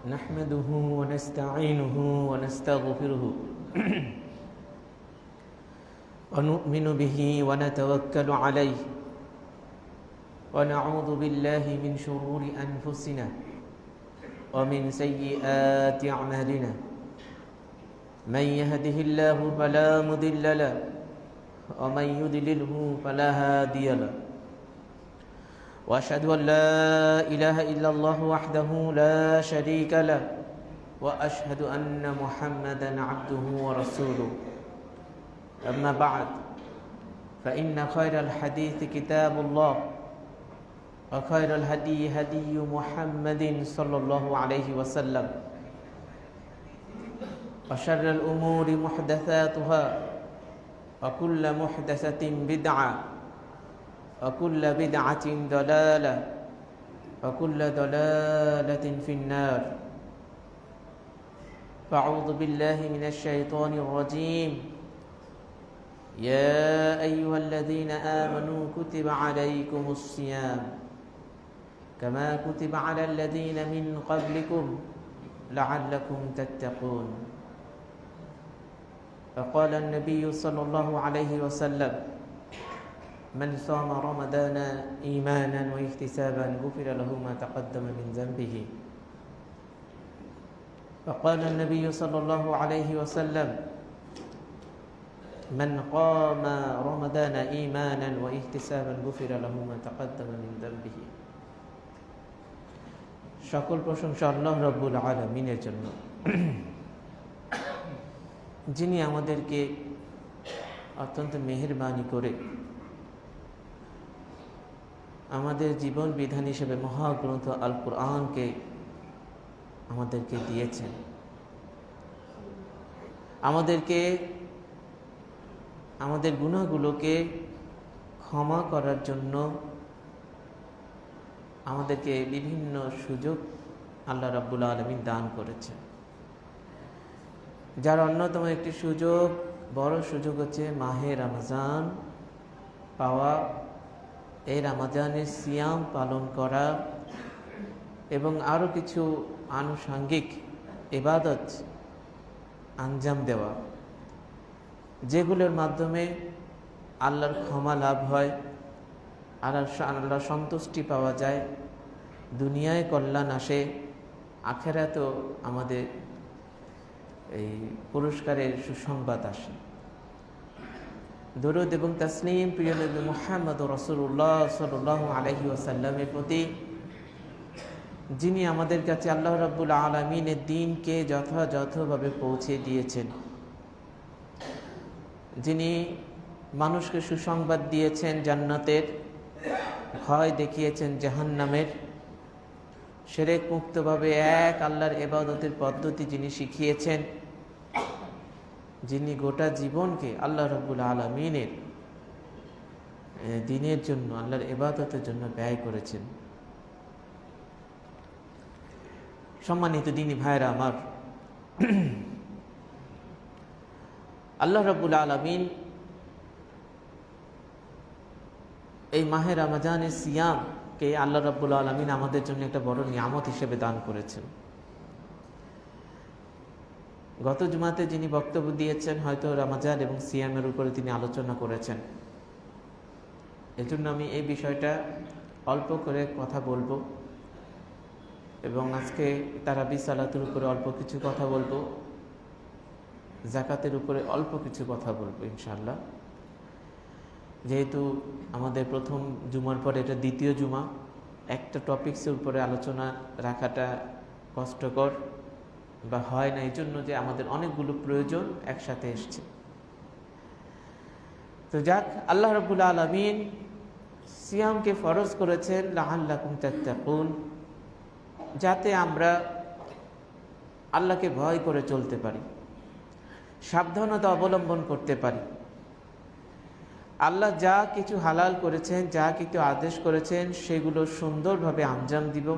نحمده ونستعينه ونستغفره ونؤمن به ونتوكل عليه ونعوذ بالله من شرور أنفسنا ومن سيئات أعمالنا من يهده الله فلا مضل له ومن يضلله فلا هادي له وأشهد أن لا إله إلا الله وحده لا شريك له وأشهد أن محمدا عبده ورسوله أما بعد فإن خير الحديث كتاب الله وخير الهدي هدي محمد صلى الله عليه وسلم وشر الأمور محدثاتها وكل محدثة بدعة وكل بدعة ضلالة وكل ضلالة في النار فأعوذ بالله من الشيطان الرجيم يا أيها الذين آمنوا كتب عليكم الصيام كما كتب على الذين من قبلكم لعلكم تتقون فقال النبي صلى الله عليه وسلم من صام رمضان إيمانا واحتسابا غفر له ما تقدم من ذنبه فقال النبي صلى الله عليه وسلم من قام رمضان إيمانا واحتسابا غفر له ما تقدم من ذنبه সকল প্রশংসা আল্লাহ রাব্বুল আলামিনের জন্য যিনি আমাদেরকে অত্যন্ত মেহেরবানি করে আমাদের জীবন বিধান হিসেবে মহাগ্রন্থ আল কুরআনকে আমাদেরকে দিয়েছেন, আমাদেরকে আমাদের গুনাহগুলোকে ক্ষমা করার জন্য আমাদেরকে বিভিন্ন সুযোগ আল্লাহ রাব্বুল আলামিন দান করেছেন। যার অন্যতম একটি সুযোগ, বড় সুযোগ হচ্ছে মাহে রমজান পাওয়া, এই রমজানের সিয়াম পালন করা এবং আরও কিছু আনুষঙ্গিক ইবাদত আঞ্জাম দেওয়া, যেগুলোর মাধ্যমে আল্লাহর ক্ষমা লাভ হয়, আল্লাহর সন্তুষ্টি পাওয়া যায়, দুনিয়ায় কল্যাণ আসে, আখিরাতেও আমাদের এই পুরস্কারের সুসংবাদ আসে। দরুদ এবং তাসলিম প্রিয় নবী মুহাম্মদ রাসূলুল্লাহ সাল্লাল্লাহু আলাইহি ওয়াসাল্লামের প্রতি, যিনি আমাদের কাছে আল্লাহ রাব্বুল আলামিনের দ্বীনকে যথাযথভাবে পৌঁছে দিয়েছেন, যিনি মানুষকে সুসংবাদ দিয়েছেন জান্নাতের, ভয় দেখিয়েছেন জাহান্নামের, শিরক মুক্তভাবে এক আল্লাহর ইবাদতের পদ্ধতি যিনি শিখিয়েছেন, যিনি গোটা জীবনকে আল্লাহ রাব্বুল আলামিনের দ্বীনের জন্য, আল্লাহর ইবাদতের জন্য ব্যয় করেছেন। সম্মানিত দ্বীনী ভাইরা আমার, আল্লাহ রাব্বুল আলামিন এই মাহে রমজানের সিয়ামকে আল্লাহ রাব্বুল আলামিন আমাদের জন্য একটা বড় নিয়ামত হিসেবে দান করেছেন। গত জুমাতে যিনি বক্তব্য দিয়েছেন, হয়তো রমজান এবং সিয়ামের উপরে তিনি আলোচনা করেছেন। এজন্য আমি এই বিষয়টা অল্প করে কথা বলবো এবং আজকে তারাবি সালাতের উপরে অল্প কিছু কথা বলবো, যাকাতের উপরে অল্প কিছু কথা বলবো ইনশাআল্লাহ। যেহেতু আমাদের প্রথম জুমার পরে এটা দ্বিতীয় জুমা, একটা টপিক্সের উপরে আলোচনা রাখাটা কষ্টকর বা হয় না, এই জন্য যে আমাদের অনেকগুলো প্রয়োজন একসাথে এসছে। তো যাক, আল্লাহ রাব্বুল আলামিন সিয়ামকে ফরজ করেছেন লাআল্লাকুম তাত্তাকুন, যাতে আমরা আল্লাহকে ভয় করে চলতে পারি, সাবধানতা অবলম্বন করতে পারি। আল্লাহ যা কিছু হালাল করেছেন, যা কিছু আদেশ করেছেন, সেগুলো সুন্দরভাবে আঞ্জাম দিব।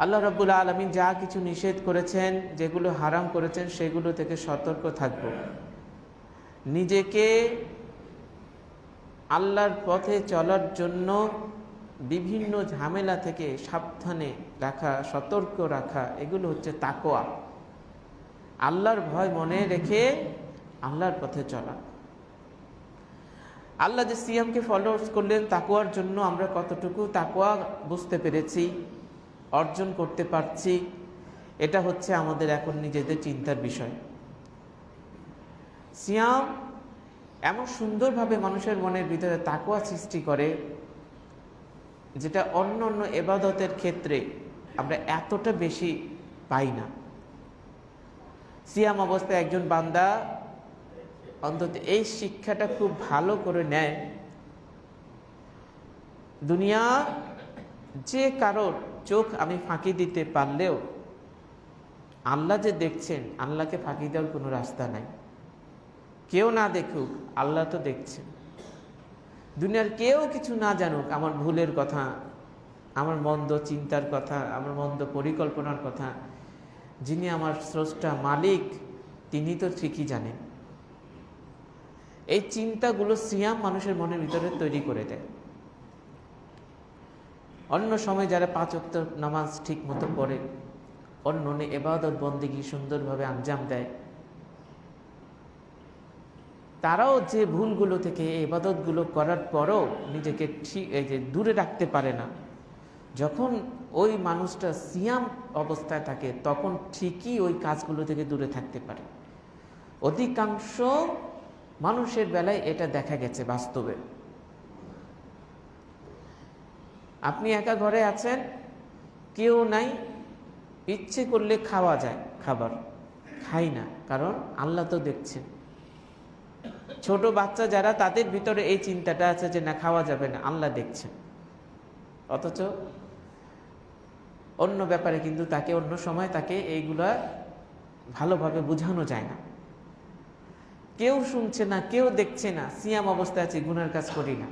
আল্লাহ রাব্বুল আলামিন যা কিছু নিষেধ করেছেন, যেগুলো হারাম করেছেন, সেগুলো থেকে সতর্ক থাকব। নিজেকে আল্লাহর পথে চলার জন্য বিভিন্ন ঝামেলা থেকে সাবধানে রাখা, সতর্ক রাখা, এগুলো হচ্ছে তাকওয়া। আল্লাহর ভয় মনে রেখে আল্লাহর পথে চলা। আল্লাহ যে সিয়ামকে ফলো করলেন তাকওয়ার জন্য, আমরা কতটুকু তাকওয়া বুঝতে পেরেছি, অর্জন করতে পারছি, এটা হচ্ছে আমাদের এখন নিজেদের চিন্তার বিষয়। সিয়াম এমন সুন্দরভাবে মানুষের মনের ভিতরে তাকওয়া সৃষ্টি করে, যেটা অন্য অন্য ইবাদতের ক্ষেত্রে আমরা এতটা বেশি পাই না। সিয়াম অবস্থায় একজন বান্দা অন্তত এই শিক্ষাটা খুব ভালো করে নেয়, দুনিয়া যে কারোর চোখ আমি ফাঁকি দিতে পারলেও আল্লাহ যে দেখছেন, আল্লাহকে ফাঁকি দেওয়ার কোনো রাস্তা নাই। কেউ না দেখুক, আল্লাহ তো দেখছেন। দুনিয়ার কেউ কিছু না জানুক আমার ভুলের কথা, আমার মন্দ চিন্তার কথা, আমার মন্দ পরিকল্পনার কথা, যিনি আমার স্রষ্টা মালিক তিনি তো ঠিকই জানেন। এই চিন্তাগুলো সিয়াম মানুষের মনের ভিতরে তৈরি করে দেয়। অন্য সময় যারা 5 ওয়াক্ত নামাজ ঠিক মতো পড়ে, অন্য ইবাদত বন্দেগী সুন্দরভাবে আঞ্জাম দেয়, তারাও যে ভুলগুলো থেকে এই ইবাদতগুলো করার পরও নিজেকে ঠিক দূরে রাখতে পারে না। যখন ওই মানুষটা সিয়াম অবস্থায় থাকে তখন ঠিকই ওই কাজগুলো থেকে দূরে থাকতে পারে। অধিকাংশ মানুষের বেলায় এটা দেখা গেছে বাস্তবে। আপনি একা ঘরে আছেন, কেউ নাই, ইচ্ছে করলে খাওয়া যায় খাবার, খাই না, কারণ আল্লাহ তো দেখছেন। ছোট বাচ্চা যারা, তাদের ভিতরে এই চিন্তাটা আছে যে না খাওয়া যাবে না, আল্লাহ দেখছেন। অথচ অন্য ব্যাপারে কিন্তু তাকে অন্য সময় তাকে এইগুলা ভালোভাবে বোঝানো যায় না। কেউ শুনছে না, কেউ দেখছে না, সিয়াম অবস্থায় আছে, গুনার কাজ করি না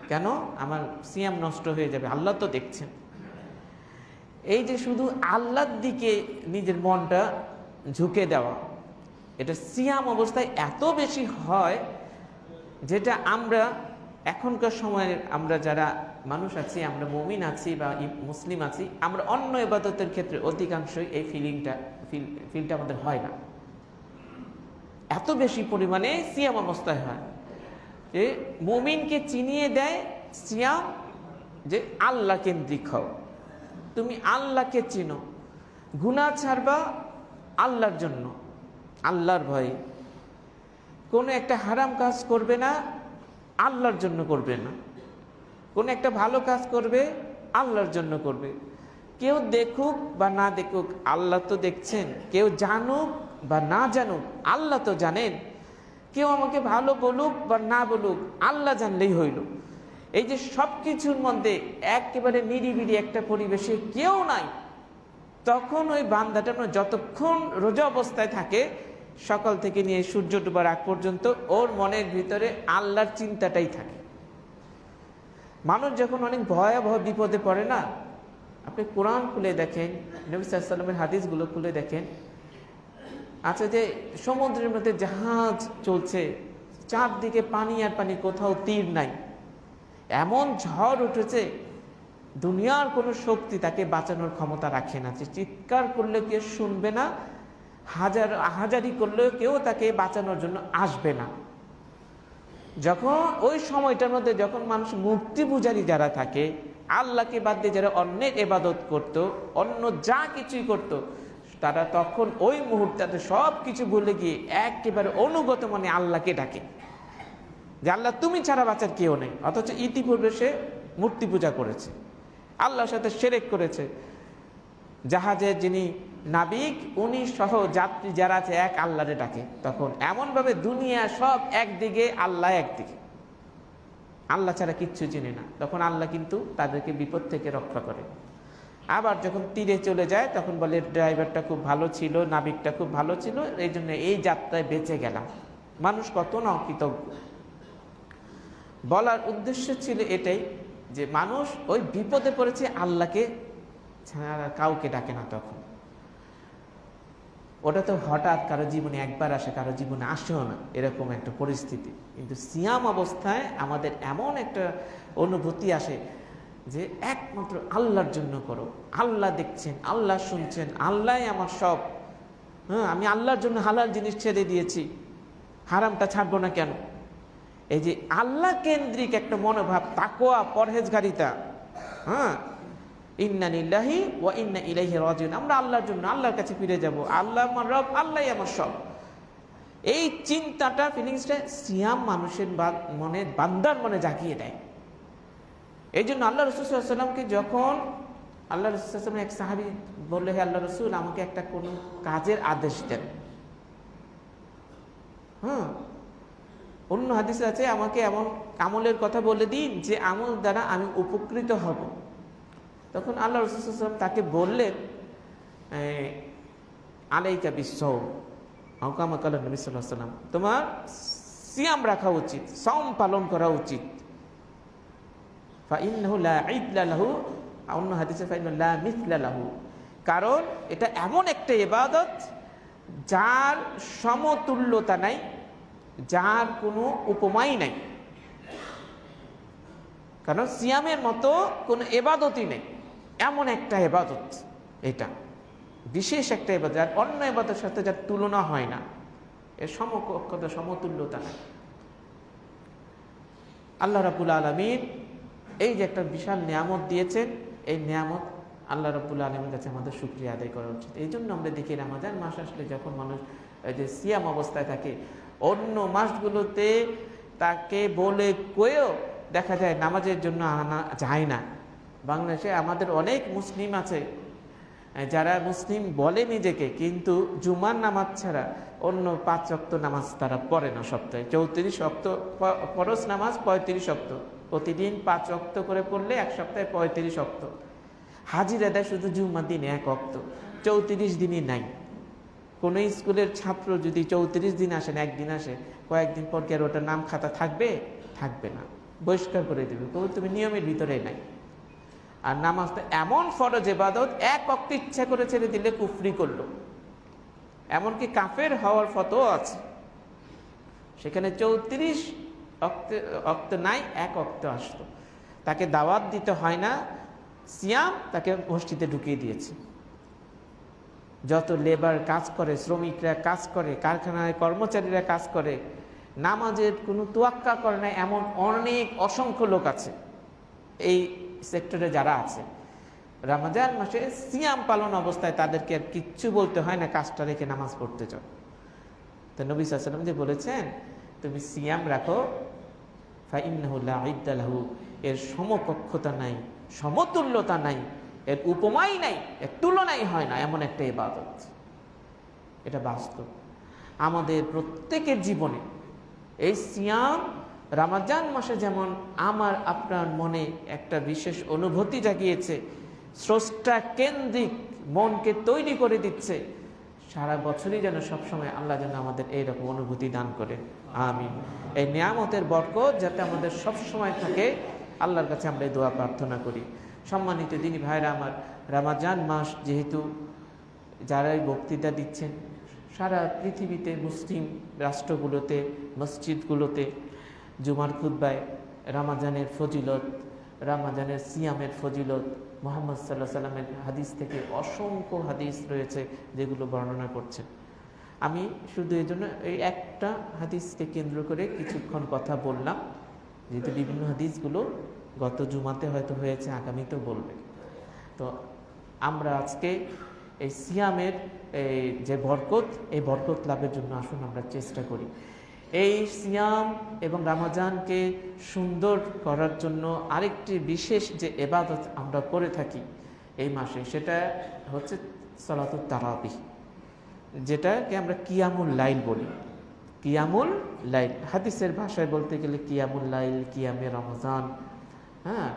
কেন, আমার সিয়াম নষ্ট হয়ে যাবে, আল্লাহ তো দেখছেন। এই যে শুধু আল্লাহর দিকে নিজের মনটা ঝুঁকে দেওয়া, এটা সিয়াম অবস্থায় এত বেশি হয়, যেটা আমরা এখনকার সময়ে আমরা যারা মানুষ আছি, আমরা মুমিন আছি বা মুসলিম আছি, আমরা অন্য ইবাদতের ক্ষেত্রে অধিকাংশই এই ফিলটা আমাদের হয় না। এত বেশি পরিমাণে সিয়াম অবস্থায় হয় যে মুমিনকে চিনিয়ে দেয় সিয়াম, যে আল্লাহ কেন্দ্রিক হও, তুমি আল্লাহকে চিনো, গুনাহ ছাড়বা আল্লাহর জন্য, আল্লাহর ভয়ে। কোনো একটা হারাম কাজ করবে না, আল্লাহর জন্য করবে না। কোন একটা ভালো কাজ করবে, আল্লাহর জন্য করবে। কেউ দেখুক বা না দেখুক, আল্লাহ তো দেখছেন। কেউ জানুক বা না জানুক, আল্লাহ তো জানেন। কেউ আমাকে ভালো বলুক বা না বলুক, আল্লাহ জানলেই হইল। এই যে সব কিছুর মধ্যে একেবারে নিরিবিলি একটা পরিবেশে কেউ নাই, তখন ওই বান্দাটা যতক্ষণ রোজা অবস্থায় থাকে, সকাল থেকে নিয়ে সূর্য ডোবার আগ পর্যন্ত ওর মনের ভিতরে আল্লাহর চিন্তাটাই থাকে। মানুষ যখন অনেক ভয়াবহ বিপদে পড়ে না, আপনি কোরআন খুলে দেখেন, নবী সাল্লাল্লাহু আলাইহি ওয়াসাল্লামের হাদিসগুলো খুলে দেখেন, আচ্ছা যে সমুদ্রের মধ্যে জাহাজ চলছে, চারদিকে পানি আর পানি, কোথাও তীর নাই, এমন ঝড় উঠেছে, দুনিয়ার কোনো শক্তি তাকে বাঁচানোর ক্ষমতা রাখে না। যে চিৎকার করলে কেউ শুনবে না, হাজারি করলেও কেউ তাকে বাঁচানোর জন্য আসবে না। যখন ওই সময়টার মধ্যে যখন মানুষ মুক্তি পূজারী যারা থাকে, আল্লাহকে বাদ দিয়ে যারা অন্যের ইবাদত করত, অন্য যা কিছুই করত, তারা তখন ওই মুহূর্তে সব কিছু ভুলে গিয়ে একেবারে অনুগত মনে আল্লাহকে ডাকে যে আল্লাহ তুমি ছাড়া বাঁচার কেউ নেই। অথচ ইতিপূর্বে সে মূর্তি পূজা করেছে, আল্লাহর সাথে শিরক করেছে। জাহাজের যিনি নাবিক, উনি সহ যাত্রী যারা আছে এক আল্লাহরে ডাকে। তখন এমনভাবে দুনিয়া সব একদিকে, আল্লাহ একদিকে, আল্লাহ ছাড়া কিচ্ছু চিনে না। তখন আল্লাহ কিন্তু তাদেরকে বিপদ থেকে রক্ষা করে। আবার যখন তীরে চলে যায়, তখন বলে ড্রাইভারটা খুব ভালো ছিল, নাবিকটা খুব ভালো ছিল, এই জন্য এই যাত্রায় বেঁচে গেলাম। মানুষ কত না অকৃতজ্ঞ। বলার উদ্দেশ্য ছিল এটাই যে মানুষ ওই বিপদে পড়েছে, আল্লাহকে ছাড়া কাউকে ডাকে না। তখন ওটা তো হঠাৎ কারো জীবনে একবার আসে, কারো জীবনে আসেও না, এরকম একটা পরিস্থিতি। কিন্তু সিয়াম অবস্থায় আমাদের এমন একটা অনুভূতি আসে যে একমাত্র আল্লাহর জন্য করো, আল্লাহ দেখছেন, আল্লাহ শুনছেন, আল্লাহ আমার সব। হ্যাঁ, আমি আল্লাহর জন্য হালাল জিনিস ছেড়ে দিয়েছি, হারামটা ছাড়বো না কেন? এই যে আল্লাহ কেন্দ্রিক একটা মনোভাব, তাকওয়া, পরহেজগারিতা। হ্যাঁ, ইন্না লিল্লাহি ওয়া ইন্না ইলাইহি রাজিউন, আমরা আল্লাহর জন্য আল্লাহর কাছে ফিরে যাব, আল্লাহ আমার রব, আল্লাহই আমার সব। এই চিন্তাটা, ফিলিংসটা সিয়াম মানুষের মনে, বান্দার মনে জাগিয়ে দেয়। এই জন্য আল্লাহ রাসূল সাল্লাল্লাহু আলাইহি ওয়াসাল্লামকে যখন আল্লাহ রাসূল সাল্লাল্লাহু আলাইহি ওয়াসাল্লাম এক সাহাবী বলল, হে আল্লাহ রাসূল, আমাকে একটা কোন কাজের আদেশ দেন। হ্যাঁ, অন্য হাদিসে আছে আমাকে এমন আমলের কথা বলে দিন যে আমল দ্বারা আমি উপকৃত হব। তখন আল্লাহ রাসূল সাল্লাল্লাহু আলাইহি ওয়াসাল্লাম তাকে বললেন, আলাইকা বিসসাওম আও কামা ক্বালা নবী সাল্লাল্লাহু আলাইহি ওয়াসাল্লাম, তোমার সিয়াম রাখা উচিত, সাওম পালন করা উচিত। ফাইন্নাহু লা ইদলা লাহু, অন্য হাদিসে ফাইন্নাহু লা মিসলা লাহু, কারণ এটা এমন একটা ইবাদত যার সমতুল্যতা নাই, যার কোনো উপমাই নাই। কারণ সিয়ামের মতো কোনো ইবাদতই নেই, এমন একটা ইবাদত, এটা বিশেষ একটা ইবাদত, আর অন্য ইবাদতের সাথে যার তুলনা হয় না, এর সমকক্ষতা, সমতুল্যতা নাই। আল্লাহ রাব্বুল আলামিন এই যে একটা বিশাল নিয়ামত দিয়েছেন, এই নিয়ামত আল্লাহ রাব্বুল আলামিনের কাছে আমাদের শুকরিয়া আদায় করা উচিত। এই জন্য আমরা দেখি রমজান মাস আসলে যখন মানুষ এই যে সিয়াম অবস্থায় থাকে, অন্য মাসগুলোতে তাকে বলে কয়েও দেখা যায় নামাজের জন্য আনা যায় না। বাংলাদেশে আমাদের অনেক মুসলিম আছে যারা মুসলিম বলে নিজেকে, কিন্তু জুমার নামাজ ছাড়া অন্য 5 ওয়াক্ত নামাজ তারা পড়ে না। সপ্তাহে 34 ওয়াক্ত ফরজ নামাজ, 35 ওয়াক্ত প্রতিদিন 5 ওয়াক্ত করে পড়লে এক সপ্তাহে 35 ওয়াক্ত। হাজিরা দেয় শুধু জুমার দিনে 1 ওয়াক্ত, 34 দিনই নাই। কোনো স্কুলের ছাত্র যদি 34 দিন আসেন, একদিন আসে, কয়েকদিন পর কি আর ওটার নাম খাতা থাকবে? থাকবে না, বহিষ্কার করে দেবে, তুমি নিয়মের ভিতরে নাই। আর নামাজটা এমন ফরজ ইবাদত, 1 ওয়াক্ত ইচ্ছা করে ছেড়ে দিলে কুফরি করলো। এমনকি কাফের হওয়ার ফতোয়া আছে, সেখানে 34 ওয়াক্ত নাই, 1 ওয়াক্ত আসতো, তাকে দাওয়াত দিতে হয় না, সিয়াম তাকে মসজিদে ঢুকিয়ে দিয়েছে। যত লেবার কাজ করে, শ্রমিকরা কাজ করে, কারখানায় কর্মচারীরা কাজ করে, নামাজের কোনো তোয়াক্কা করে না, এমন অনেক অসংখ্য লোক আছে এই সেক্টরে যারা আছে। রমজান মাসে সিয়াম পালন অবস্থায় তাদেরকে আর কিচ্ছু বলতে হয় না, কাজটা রেখে নামাজ পড়তে যাও। তো নবী সাল্লাল্লাহু আলাইহি ওয়াসাল্লাম যে বলেছেন তুমি সিয়াম রাখো, ফাইন্নাহু লা ইদ্দা লাহু, এর সমকক্ষতা নাই, সমতুল্যতা নাই, এর উপমাই নাই, এর তুলনাই হয় না, এমন একটা ইবাদত। এটা বাস্তব আমাদের প্রত্যেকের জীবনে। এই সিয়াম রমজান মাসে যেমন আমার আপনার মনে একটা বিশেষ অনুভূতি জাগিয়েছে, স্রষ্টা কেন্দ্রিক মনকে তৈরি করে দিচ্ছে, সারা বছরই যেন সবসময় আল্লাহ যেন আমাদের এইরকম অনুভূতি দান করে। আমিন। এই নিয়ামতের বরকত যাতে আমাদের সবসময় থাকে, আল্লাহর কাছে আমরা এই দোয়া প্রার্থনা করি। সম্মানিত দিনী ভাইরা আমার, রমজান মাস যেহেতু যারাই বক্তৃতা দিচ্ছেন সারা পৃথিবীতে, মুসলিম রাষ্ট্রগুলোতে, মসজিদগুলোতে জুমার খুতবায় রমজানের ফজিলত, রমজানের সিয়ামের ফজিলত, মুহাম্মদ সাল্লাল্লাহু আলাইহি সাল্লামের হাদিস থেকে অসংখ্য হাদিস রয়েছে যেগুলো বর্ণনা করছেন। আমি শুধু এই জন্য এই একটা হাদিসকে কেন্দ্র করে কিছুক্ষণ কথা বললাম, যেহেতু বিভিন্ন হাদিসগুলো গত জুমাতে হয়তো হয়েছে, আগামীতেও বলবে। তো আমরা আজকে এই সিয়ামের যে বরকত, এই বরকত লাভের জন্য আসুন আমরা চেষ্টা করি। এই সিয়াম এবং রমজানকে সুন্দর করার জন্য আরেকটি বিশেষ যে ইবাদত আমরা করে থাকি এই মাসে, সেটা হচ্ছে সালাতুত তারাবিহ, যেটাকে আমরা কিয়ামুল লাইল বলি। কিয়ামুল লাইল হাদিসের ভাষায় বলতে গেলে কিয়ামুল লাইল, কিয়ামে রমজান। হ্যাঁ,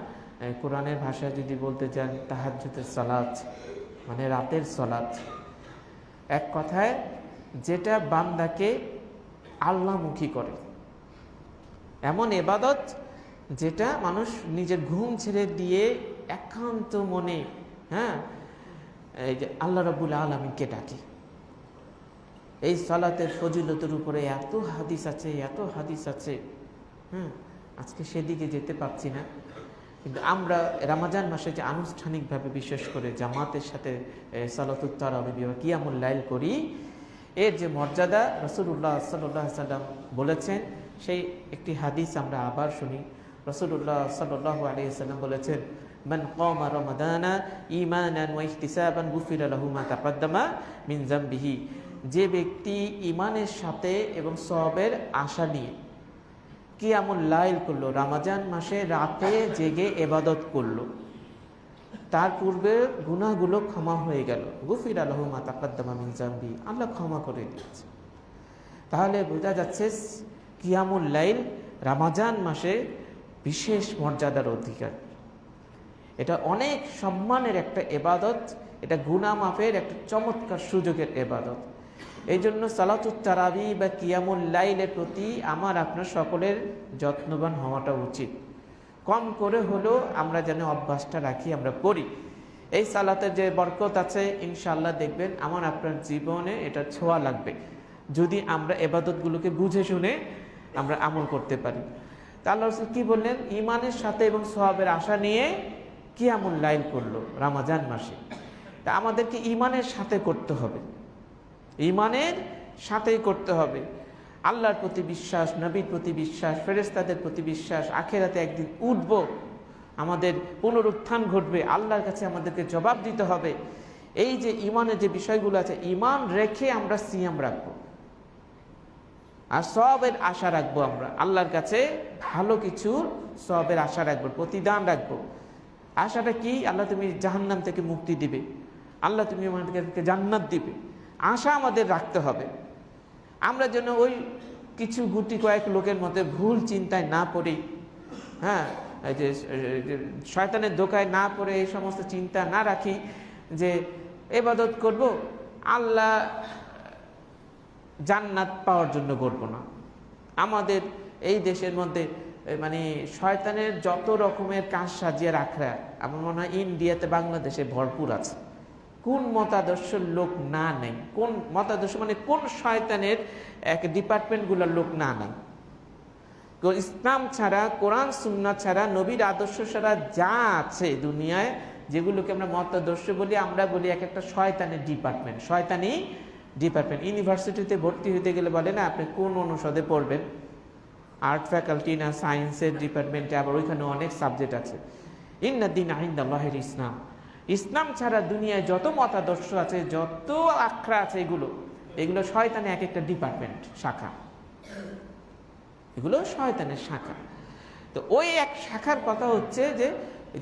কোরআনের ভাষায় যদি বলতে চান তাহাজ্জুদের সালাত, মানে রাতের সালাত। এক কথায় যেটা বান্দাকে আল্লাহমুখী করে, এমন ইবাদত যেটা মানুষ নিজের ঘুম ছেড়ে দিয়ে একান্ত মনে, হ্যাঁ, এই যে আল্লাহ রাব্বুল আলামিনকে ডাকে। এই সালাতের ফজিলতের উপরে এত হাদিস আছে, এত হাদিস আছে। আজকে সেদিকে যেতে পারছি না, কিন্তু আমরা রমজান মাসে যে আনুষ্ঠানিকভাবে বিশেষ করে জামাতের সাথে সালাতুত তারাবি বা কিয়ামুল লাইল করি, এর যে মর্যাদা রাসূলুল্লাহ সাল্লাল্লাহু আলাইহি সাল্লাম বলেছেন, সেই একটি হাদিস আমরা আবার শুনি। রাসূলুল্লাহ সাল্লাল্লাহু আলাইহি সাল্লাম বলেছেন, মান কামা রমাদানা ঈমানান ওয়া ইহতিসাবান গুফিরা লাহু মা তাকাদ্দামা মিন যামবিহি। যে ব্যক্তি ঈমানের সাথে এবং সওয়াবের আশা নিয়ে কিয়ামুল লাইল করলো, রমজান মাসে রাতে জেগে ইবাদত করলো, তার পূর্বে গুনাহগুলো ক্ষমা হয়ে গেল। গুফিরা লাহু মা তাকাদ্দামা মিন যামবি, আল্লাহ ক্ষমা করে দিয়েছে। তাহলে বোঝা যাচ্ছে কিয়ামুল লাইল রমজান মাসে বিশেষ মর্যাদার অধিকার। এটা অনেক সম্মানের একটা ইবাদত, এটা গুনাহ মাফের একটা চমৎকার সুযোগের ইবাদত। এই জন্য সালাতুত তারাবি বা কিয়ামুল লাইলের প্রতি আমার আপনার সকলের যত্নবান হওয়াটা উচিত। কম করে হলেও আমরা যেন অভ্যাসটা রাখি, আমরা পড়ি। এই সালাতের যে বরকত আছে, ইনশাআল্লাহ দেখবেন আমার আপনার জীবনে এটা ছোঁয়া লাগবে, যদি আমরা ইবাদতগুলোকে বুঝে শুনে আমরা আমল করতে পারি। তা আল্লাহ রাসূল কি বললেন? ঈমানের সাথে এবং সওয়াবের আশা নিয়ে কিয়ামুল লাইল করলো রমজান মাসে। তা আমাদেরকে ঈমানের সাথে করতে হবে, ঈমানের সাথেই করতে হবে। আল্লাহর প্রতি বিশ্বাস, নবীর প্রতি বিশ্বাস, ফেরেশতাদের প্রতি বিশ্বাস, আখিরাতে একদিন উঠব, আমাদের পুনরুত্থান ঘটবে, আল্লাহর কাছে আমাদেরকে জবাব দিতে হবে। এই যে ঈমানের যে বিষয়গুলো আছে, ঈমান রেখে আমরা সিয়াম রাখবো আর সওয়াবের আশা রাখবো। আমরা আল্লাহর কাছে ভালো কিছুর সওয়াবের আশা রাখবো, প্রতিদান রাখবো। আশাটা কি? আল্লাহ তুমি জাহান্নাম থেকে মুক্তি দিবে, আল্লাহ তুমি আমাদেরকে জান্নাত দিবে, আশা আমাদের রাখতে হবে। আমরা যেন ওই কিছু গুটি কয়েক লোকের মধ্যে ভুল চিন্তায় না পড়ি, এই যে শয়তানের ধোঁকায় না পড়ে এই সমস্ত চিন্তা না রাখি যে ইবাদত করব, আল্লাহ জান্নাত পাওয়ার জন্য করব না। আমাদের এই দেশের মধ্যে মানে শয়তানের যত রকমের কাজ সাজিয়ে রাখা, আমার মনে হয় ইন্ডিয়াতে, বাংলাদেশে ভরপুর আছে। কোন মতাদর্শের লোক না নেই, কোন মতাদর্শ মানে কোন শয়তানের এক ডিপার্টমেন্টগুলোর লোক না নেই। ইসলাম ছাড়া, কোরআন সুন্নাহ ছাড়া, নবীর আদর্শ ছাড়া যা আছে দুনিয়ায়, যেগুলোকে আমরা মতাদর্শ বলি, আমরা বলি এক একটা শয়তানের ডিপার্টমেন্ট, শয়তানি ডিপার্টমেন্ট। ইউনিভার্সিটিতে ভর্তি হতে গেলে বলে না আপনি কোন অনুষদে পড়বেন, আর্ট ফ্যাকাল্টি না সায়েন্সের ডিপার্টমেন্টে, আবার ওইখানে অনেক সাবজেক্ট আছে। ইন্না দীনা ইনদাল্লাহিল ইসলাম। ইসলাম ছাড়া দুনিয়ায় যত মতাদর্শ আছে, যত আখড়া আছে, এগুলো শয়তানের এক একটা ডিপার্টমেন্ট, শাখা, এগুলো শয়তানের শাখা। তো ওই এক শাখার কথা হচ্ছে যে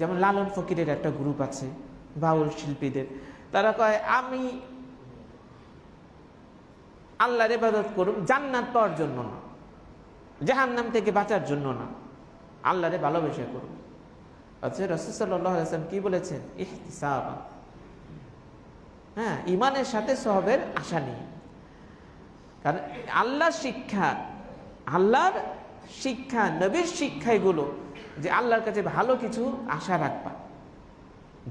যেমন লালন ফকিরের একটা গ্রুপ আছে, বাউল শিল্পীদের, তারা কয় আমি আল্লাহর ইবাদত করুম জান্নাত পাওয়ার জন্য না, জাহান্নাম থেকে বাঁচার জন্য না, আল্লাহরে ভালোবেসে করুন। আচ্ছা, রাসূল সাল্লাল্লাহু আলাইহি ওয়াসাল্লাম কি বলেছেন? ইহতিসাবা, ঈমানের সাথে সওয়াবের আশা নিয়ে। কারণ আল্লাহর শিক্ষা, নবীর শিক্ষা এগুলো যে আল্লাহর কাছে ভালো কিছু আশা রাখবা,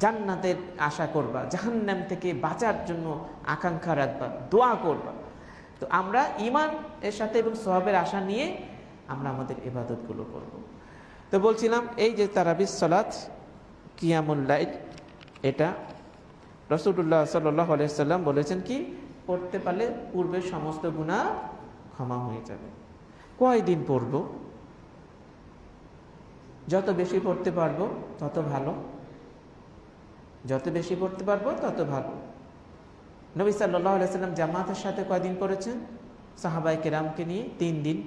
জান্নাতের আশা করবা, জাহান্নাম থেকে বাঁচার জন্য আকাঙ্ক্ষা রাখবা, দোয়া করবা। তো আমরা ঈমান এর সাথে এবং সওয়াবের আশা নিয়ে আমরা আমাদের ইবাদতগুলো করব। তো বলছিলাম এই যে তারাবির সালাত, কিয়ামুল লাইল, এটা রাসূলুল্লাহ সাল্লাল্লাহু আলাইহি সাল্লাম বলেছেন কি পড়তে পারলে পূর্বের সমস্ত গুনাহ ক্ষমা হয়ে যাবে। কয়দিন পড়ব? যত বেশি পড়তে পারবো তত ভালো, যত বেশি পড়তে পারবো তত ভালো। নবী সাল্লাল্লাহু আলাইহি সাল্লাম জামাতের সাথে কয়দিন পড়েছেন? সাহাবায়ে কেরামকে নিয়ে 3 দিন।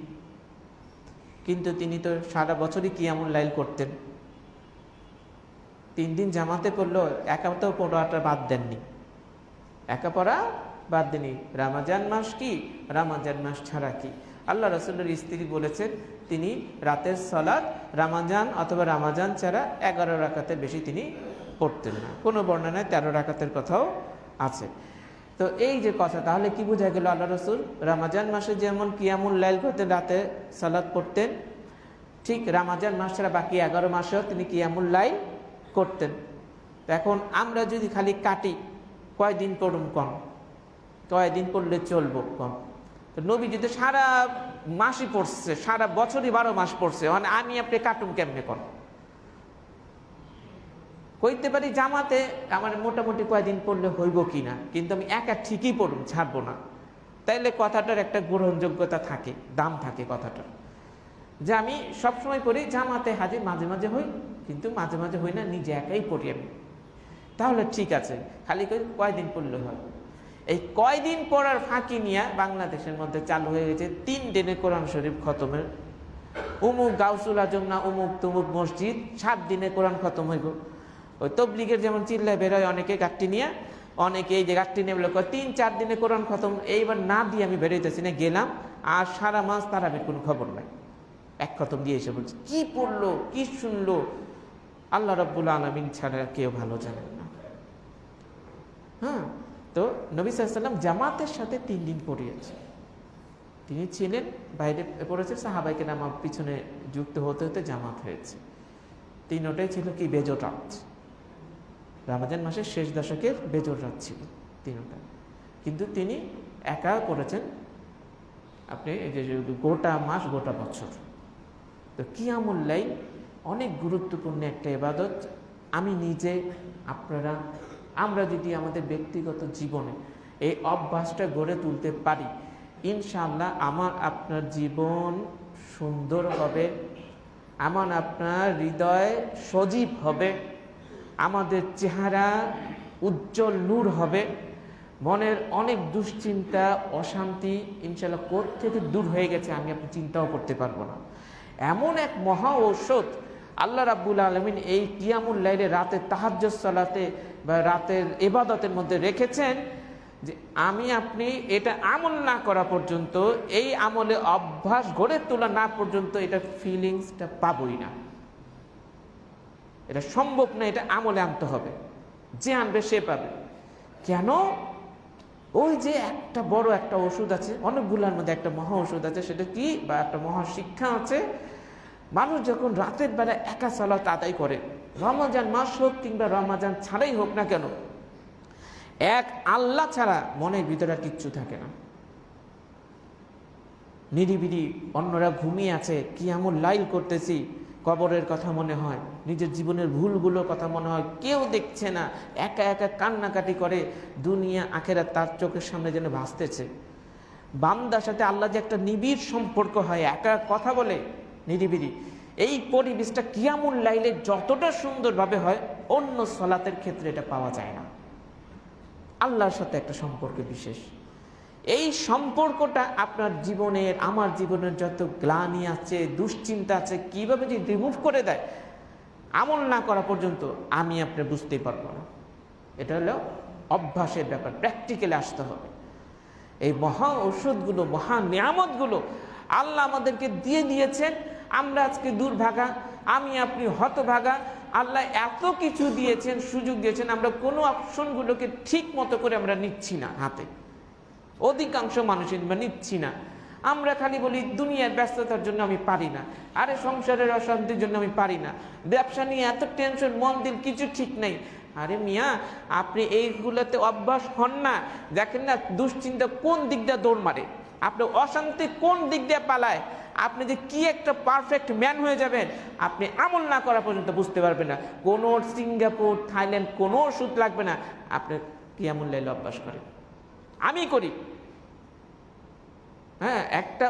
কিন্তু তিনি তো সারা বছরই কিয়ামুল লাইল করতেন। 3 দিন জামাতে পড়লো, একা তো পড়াটা বাদ দেননি, একা পড়া বাদ দেননি। রমজান মাস কি, রমজান মাস ছাড়া কি? আল্লাহ রাসূলের স্ত্রী বলেছেন তিনি রাতের সালাত রমজান অথবা রমজান ছাড়া 11 রাকাতের বেশি তিনি পড়তেন না। কোনো বর্ণনায় 13 রাকাতের কথাও আছে। তো এই যে কথা, তাহলে কি বোঝা গেল? আল্লাহ রাসূল রমজান মাসে যেমন কিয়ামুল লাইল করতেন, রাতে সালাত পড়তেন, ঠিক রমজান মাস ছাড়া বাকি 11 মাসেও তিনি কিয়ামুল লাইল করতেন। এখন আমরা যদি খালি কাটি কয়দিন পড়ুম কম, কয়দিন পড়লে চলবো কম। তো নবী যদি সারা মাসই পড়ছে, সারা বছরই 12 মাস পড়ছে, মানে আমি আপনি কাটুন কেমনে কর কইতে পারি জামাতে আমার মোটামুটি কয়দিন পড়লে হইব কিনা, কিন্তু আমি একা ঠিকই পড়ুন, ছাড়বো না। তাইলে কথাটার একটা গ্রহণযোগ্যতা থাকে, দাম থাকে কথাটার। যে আমি সবসময় পড়ি, জামাতে হাজির মাঝে মাঝে হই, কিন্তু মাঝে মাঝে হই না, নিজে একাই পড়ি আমি, তাহলে ঠিক আছে। খালি কয়দিন পড়লে হয়। এই কয়দিন পড়ার ফাঁকি নিয়ে বাংলাদেশের মধ্যে চালু হয়ে গেছে 3 দিনে কোরআন শরীফ খতমের, উমুক গাউসুল আজম না উমুক তুমুক মসজিদ 7 দিনে কোরআন খতম হইব। ওই তবলিগের যেমন চিল্লায় বেরোয় অনেকে গাঠটি নিয়ে, অনেকে এই যে গাঠটি নিয়ে বলে 3-4 দিনে কোরআন খতম। এইবার না দিয়ে আমি বেরোইতেছি না, গেলাম আর সারা মাস তারাবির কোনো খবর নাই, এক খতম দিয়ে এসে বলছে কি পড়লো কি শুনলো আল্লাহ রাব্বুল আলামিন ছাড়া কেউ ভালো জানেন না। হ্যাঁ, তো নবী সাল্লাল্লাহু আলাইহি ওয়াসাল্লাম জামাতের সাথে 3 দিন পড়িয়েছে। তিনি ছিলেন বাইরে পড়েছে, সাহাবায়ে কেরাম আমার পিছনে যুক্ত হতে হতে জামাত হয়েছে। 3টাই ছিল কি বেজোর রাত, রমজান মাসের শেষ দশকের বেজোর রাত ছিল 3টা, কিন্তু তিনি একা করেছেন আপনি এই যে গোটা মাস গোটা বছর। তো কিয়ামুল লাইল অনেক গুরুত্বপূর্ণ একটা ইবাদত। আমি নিজে, আপনারা, আমরা যদি আমাদের ব্যক্তিগত জীবনে এই অভ্যাসটা গড়ে তুলতে পারি, ইনশাআল্লাহ আমার আপনার জীবন সুন্দর হবে, আমার আপনার হৃদয় সজীব হবে, আমাদের চেহারা উজ্জ্বল নূর হবে, মনের অনেক দুশ্চিন্তা অশান্তি ইনশাআল্লাহ কোত্থেকে দূর হয়ে গেছে আমি আপনি চিন্তাও করতে পারবো না। এমন এক মহা ঔষধ আল্লাহ রাব্বুল আলামিন এই কিয়ামুল লাইলে রাতে তাহাজ্জুদ সালাতে বা রাতের ইবাদতের মধ্যে রেখেছেন, যে আমি আপনি এটা আমল না করা পর্যন্ত, এই আমলে অভ্যাস গড়ে তোলা না পর্যন্ত এটা ফিলিংসটা পাবই না। এটা সম্ভব না, এটা আমলে আনতে হবে। যে আনবে সে পাবে। কেন? ওই যে একটা বড় একটা ওষুধ আছে, অনেকগুলোর মধ্যে একটা মহা ওষুধ আছে, সেটা কি বা একটা মহা শিক্ষা আছে। মানুষ যখন রাতের বেলা একা সালাত আদায় করে, রমজান মাস হোক কিংবা রমজান ছাড়াই হোক না কেন, এক আল্লাহ ছাড়া মনের ভিতরে আর কিচ্ছু থাকে না। নিরিবিলি অন্যরা ঘুমিয়ে আছে, কিয়ামুল লাইল করতেছি, কবরের কথা মনে হয়, নিজের জীবনের ভুলগুলোর কথা মনে হয়, কেউ দেখছে না, একা একা কান্নাকাটি করে, দুনিয়া আখেরাত তার চোখের সামনে যেন ভাসতেছে। বান্দার সাথে আল্লাহ যে একটা নিবিড় সম্পর্ক হয়, একা কথা বলে নিরিবিলি, এই পরিবেশটা কিয়ামুল লাইলে যতটা সুন্দরভাবে হয় অন্য সালাতের ক্ষেত্রে এটা পাওয়া যায় না। আল্লাহর সাথে একটা সম্পর্ক বিশেষ, এই সম্পর্কটা আপনার জীবনের, আমার জীবনের যত গ্লানি আছে, দুশ্চিন্তা আছে, কিভাবে যে রিমুভ করে দেয় আমল না করা পর্যন্ত আমি আপনি বুঝতেই পারবো না। এটা হলো অভ্যাসের ব্যাপার, প্র্যাকটিক্যালি আসতে হবে। এই মহা ঔষধগুলো, মহা নিয়ামতগুলো আল্লাহ আমাদেরকে দিয়ে দিয়েছেন। আমরা আজকে দুর্ভাগা, আমি আপনি হতভাগা। আল্লাহ এত কিছু দিয়েছেন, সুযোগ দিয়েছেন, আমরা কোনো অপশনগুলোকে ঠিক মতো করে আমরা নিচ্ছি না হাতে। অধিকাংশ মানুষের নিচ্ছি না। আমরা খালি বলি দুনিয়ার ব্যস্ততার জন্য আমি পারি না, আরে সংসারের অশান্তির জন্য আমি পারি না, ব্যবসা নিয়ে এত টেনশন, মন দিল কিছু ঠিক নেই। আরে মিয়া, আপনি এইগুলোতে অভ্যাস হন না। দেখেন না দুশ্চিন্তা কোন দিক দিয়ে দৌড় মারে, আপনার অশান্তি কোন দিক দিয়ে পালায়। আপনি যে কি একটা পারফেক্ট ম্যান হয়ে যাবেন আপনি আমল না করা পর্যন্ত বুঝতে পারবেন না। কোনো সিঙ্গাপুর, থাইল্যান্ড কোনো ওষুধ লাগবে না, আপনি কিয়ামুল লাইল অভ্যাস করেন। আমি করি। হ্যাঁ, একটা